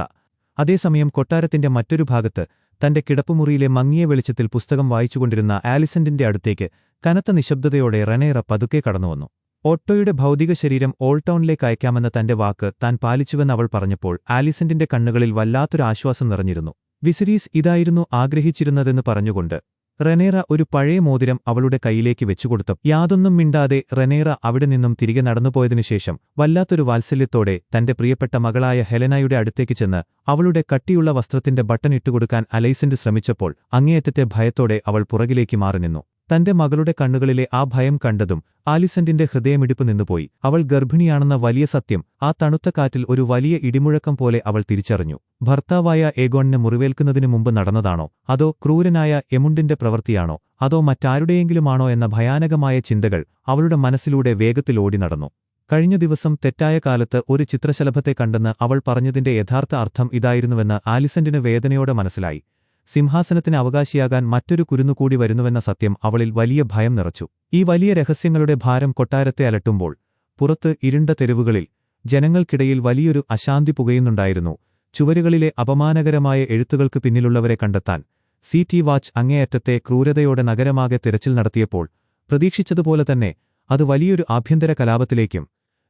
അതേസമയം കൊട്ടാരത്തിന്റെ മറ്റൊരു ഭാഗത്ത് തന്റെ കിടപ്പുമുറിയിലെ മങ്ങിയ വെളിച്ചത്തിൽ പുസ്തകം വായിച്ചുകൊണ്ടിരുന്ന ആലിസന്റിന്റെ അടുത്തേക്ക് കനത്ത നിശബ്ദതയോടെ റെനേറ പതുക്കെ കടന്നുവന്നു. ഓട്ടോയുടെ ഭൗതിക ശരീരം ഓൾഡ് ടൗണിലേക്ക് അയക്കാമെന്ന തന്റെ വാക്ക് താൻ പാലിച്ചുവെന്ന് അവൾ പറഞ്ഞപ്പോൾ ആലിസന്റിന്റെ കണ്ണുകളിൽ വല്ലാത്തൊരു ആശ്വാസം നിറഞ്ഞിരുന്നു. വിസിരീസ് ഇതായിരുന്നു ആഗ്രഹിച്ചിരുന്നതെന്ന് പറഞ്ഞുകൊണ്ട് റെനേറ ഒരു പഴയ മോതിരം അവളുടെ കൈയിലേക്ക് വെച്ചുകൊടുത്തു. യാതൊന്നും മിണ്ടാതെ റെനേറ അവിടെ നിന്നും തിരികെ നടന്നുപോയതിനുശേഷം വല്ലാത്തൊരു വാത്സല്യത്തോടെ തന്റെ പ്രിയപ്പെട്ട മകളായ ഹെലനയുടെ അടുത്തേക്ക് ചെന്ന് അവളുടെ കട്ടിയുള്ള വസ്ത്രത്തിന്റെ ബട്ടൺ ഇട്ടുകൊടുക്കാൻ അലൈസന്റ് ശ്രമിച്ചപ്പോൾ അങ്ങേയറ്റത്തെ ഭയത്തോടെ അവൾ പുറകിലേക്ക് മാറി നിന്നു. തന്റെ മകളുടെ കണ്ണുകളിലെ ആ ഭയം കണ്ടതും ആലിസന്റിന്റെ ഹൃദയമിടിപ്പ് നിന്നുപോയി. അവൾ ഗർഭിണിയാണെന്ന വലിയ സത്യം ആ തണുത്ത കാറ്റിൽ ഒരു വലിയ ഇടിമുഴക്കം പോലെ അവൾ തിരിച്ചറിഞ്ഞു. ഭർത്താവായ ഏഗോണിന് മുറിവേൽക്കുന്നതിനു മുമ്പ് നടന്നതാണോ, അതോ ക്രൂരനായ എമുണ്ടിന്റെ പ്രവൃത്തിയാണോ, അതോ മറ്റാരുടെയെങ്കിലുമാണോ എന്ന ഭയാനകമായ ചിന്തകൾ അവളുടെ മനസ്സിലൂടെ വേഗത്തിൽ ഓടി നടന്നു. കഴിഞ്ഞ ദിവസം തെറ്റായ കാലത്ത് ഒരു ചിത്രശലഭത്തെ കണ്ടെന്ന് അവൾ പറഞ്ഞതിന്റെ യഥാർത്ഥ അർത്ഥം ഇതായിരുന്നുവെന്ന് ആലിസന്റിന് വേദനയോടെ മനസ്സിലായി. സിംഹാസനത്തിന് അവകാശിയാകാൻ മറ്റൊരു കുരുന്നുകൂടി വരുന്നുവെന്ന സത്യം അവളിൽ വലിയ ഭയം നിറച്ചു. ഈ വലിയ രഹസ്യങ്ങളുടെ ഭാരം കൊട്ടാരത്തെ അലട്ടുമ്പോൾ പുറത്ത് ഇരുണ്ട തെരുവുകളിൽ ജനങ്ങൾക്കിടയിൽ വലിയൊരു അശാന്തി പുകയുന്നുണ്ടായിരുന്നു. ചുവരുകളിലെ അപമാനകരമായ എഴുത്തുകൾക്ക് പിന്നിലുള്ളവരെ കണ്ടെത്താൻ സിറ്റി വാച്ച് അങ്ങേയറ്റത്തെ ക്രൂരതയോടെ നഗരമാകെ തിരച്ചിൽ നടത്തിയപ്പോൾ പ്രതീക്ഷിച്ചതുപോലെ തന്നെ അത് വലിയൊരു ആഭ്യന്തര കലാപത്തിലേക്കും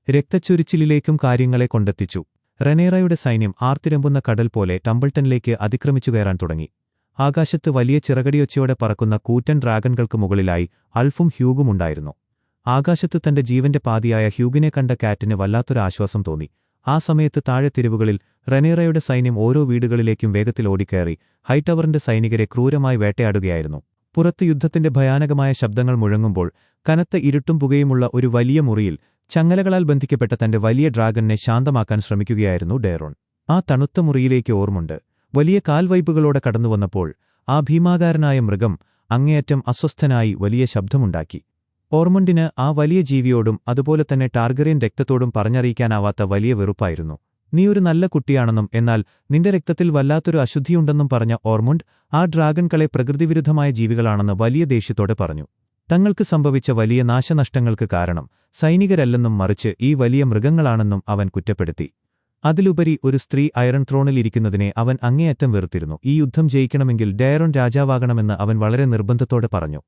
രക്തച്ചൊരിച്ചിലിലേക്കും കാര്യങ്ങളെ കൊണ്ടെത്തിച്ചു. റെനേറയുടെ സൈന്യം ആർത്തിരമ്പുന്ന കടൽ പോലെ ടംബിൾട്ടണിലേക്ക് അതിക്രമിച്ചു കയറാൻ തുടങ്ങി. ആകാശത്ത് വലിയ ചിറകടിയൊച്ചയോടെ പറക്കുന്ന കൂറ്റൻ ഡ്രാഗൺകൾക്ക് മുകളിലായി അൾഫും ഹ്യൂഗും ഉണ്ടായിരുന്നു. ആകാശത്ത് തന്റെ ജീവന്റെ പാതിയായ ഹ്യൂഗിനെ കണ്ട കാറ്റിന് വല്ലാത്തൊരാശ്വാസം തോന്നി. ആ സമയത്ത് താഴെ തെരുവുകളിൽ റെനേറയുടെ സൈന്യം ഓരോ വീടുകളിലേക്കും വേഗത്തിൽ ഓടിക്കയറി ഹൈടവറിന്റെ സൈനികരെ ക്രൂരമായി വേട്ടയാടുകയായിരുന്നു. പുറത്ത് യുദ്ധത്തിന്റെ ഭയാനകമായ ശബ്ദങ്ങൾ മുഴങ്ങുമ്പോൾ കനത്ത ഇരുട്ടും പുകയുമുള്ള ഒരു വലിയ മുറിയിൽ ചങ്ങലകളാൽ ബന്ധിക്കപ്പെട്ട തന്റെ വലിയ ഡ്രാഗണിനെ ശാന്തമാക്കാൻ ശ്രമിക്കുകയായിരുന്നു ഡേറോൺ. ആ തണുത്ത മുറിയിലേക്ക് ഓർമുണ്ട് വലിയ കാൽവയ്പുകളോടെ കടന്നുവന്നപ്പോൾ ആ ഭീമാകാരനായ മൃഗം അങ്ങേയറ്റം അസ്വസ്ഥനായി വലിയ ശബ്ദമുണ്ടാക്കി. ഓർമണ്ടിന് ആ വലിയ ജീവിയോടും അതുപോലെ തന്നെ ടാർഗറിയൻ രക്തത്തോടും പറഞ്ഞറിയിക്കാനാവാത്ത വലിയ വെറുപ്പായിരുന്നു. നീ ഒരു നല്ല കുട്ടിയാണെന്നും എന്നാൽ നിന്റെ രക്തത്തിൽ വല്ലാത്തൊരു അശുദ്ധിയുണ്ടെന്നും പറഞ്ഞ ഓർമുണ്ട് ആ ഡ്രാഗൺകളെ പ്രകൃതിവിരുദ്ധമായ ജീവികളാണെന്ന് വലിയ ദേഷ്യത്തോടെ പറഞ്ഞു. തങ്ങൾക്ക് സംഭവിച്ച വലിയ നാശനഷ്ടങ്ങൾക്ക് കാരണം സൈനികരല്ലെന്നും മറിച്ച് ഈ വലിയ മൃഗങ്ങളാണെന്നും അവൻ കുറ്റപ്പെടുത്തി. അതിലുപരി ഒരു സ്ത്രീ അയറൺ ത്രോണിൽ ഇരിക്കുന്നതിനെ അവൻ അങ്ങേയറ്റം വെറുത്തിരുന്നു. ഈ യുദ്ധം ജയിക്കണമെങ്കിൽ ഡയറോൺ രാജാവാകണമെന്ന് അവൻ വളരെ നിർബന്ധത്തോടെ പറഞ്ഞു.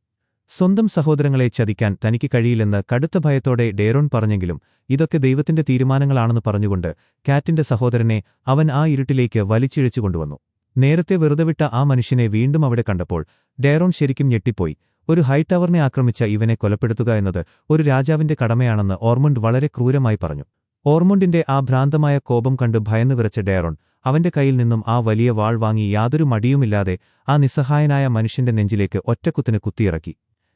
സ്വന്തം സഹോദരങ്ങളെ ചതിക്കാൻ തനിക്ക് കഴിയില്ലെന്ന് കടുത്ത ഭയത്തോടെ ഡയറോൺ പറഞ്ഞെങ്കിലും ഇതൊക്കെ ദൈവത്തിന്റെ തീരുമാനങ്ങളാണെന്ന് പറഞ്ഞുകൊണ്ട് കാറ്റിന്റെ സഹോദരനെ അവൻ ആ ഇരുട്ടിലേക്ക് വലിച്ചിഴച്ചു കൊണ്ടുവന്നു. നേരത്തെ വെറുതെ വിട്ട ആ മനുഷ്യനെ വീണ്ടും അവിടെ കണ്ടപ്പോൾ ഡയറോൺ ശരിക്കും ഞെട്ടിപ്പോയി. ഒരു ഹൈടവറിനെ ആക്രമിച്ച ഇവനെ കൊലപ്പെടുത്തുക എന്നത് ഒരു രാജാവിന്റെ കടമയാണെന്ന് ഓർമുണ്ട് വളരെ ക്രൂരമായി പറഞ്ഞു. ഓർമുണ്ടിന്റെ ആ ഭ്രാന്തമായ കോപം കണ്ട് ഭയന്നു വിറച്ച ഡയറോൺ അവന്റെ കയ്യിൽ നിന്നും ആ വലിയ വാൾ വാങ്ങി യാതൊരു മടിയുമില്ലാതെ ആ നിസ്സഹായനായ മനുഷ്യന്റെ നെഞ്ചിലേക്ക് ഒറ്റക്കുത്തിന് കുത്തിയിറക്കി.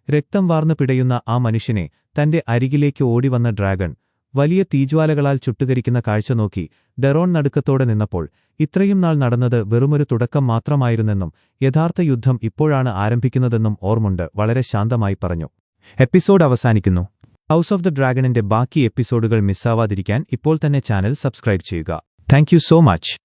രക്തം വാർന്നു പിടയുന്ന ആ മനുഷ്യനെ തന്റെ അരികിലേക്ക് ഓടിവന്ന ഡ്രാഗൺ വലിയ തീജ്വാലകളാൽ ചുട്ടുകരിക്കുന്ന കാഴ്ച നോക്കി ഡെറോൺ നടുക്കത്തോടെ നിന്നപ്പോൾ ഇത്രയും നാൾ നടന്നത് വെറുമൊരു തുടക്കം മാത്രമായിരുന്നെന്നും യഥാർത്ഥ യുദ്ധം ഇപ്പോഴാണ് ആരംഭിക്കുന്നതെന്നും ഓർമുണ്ട് വളരെ ശാന്തമായി പറഞ്ഞു. എപ്പിസോഡ് അവസാനിക്കുന്നു. ഹൗസ് ഓഫ് ദ ഡ്രാഗണിന്റെ ബാക്കി എപ്പിസോഡുകൾ മിസ്സാവാതിരിക്കാൻ ഇപ്പോൾ തന്നെ ചാനൽ സബ്സ്ക്രൈബ് ചെയ്യുക. Thank you so much.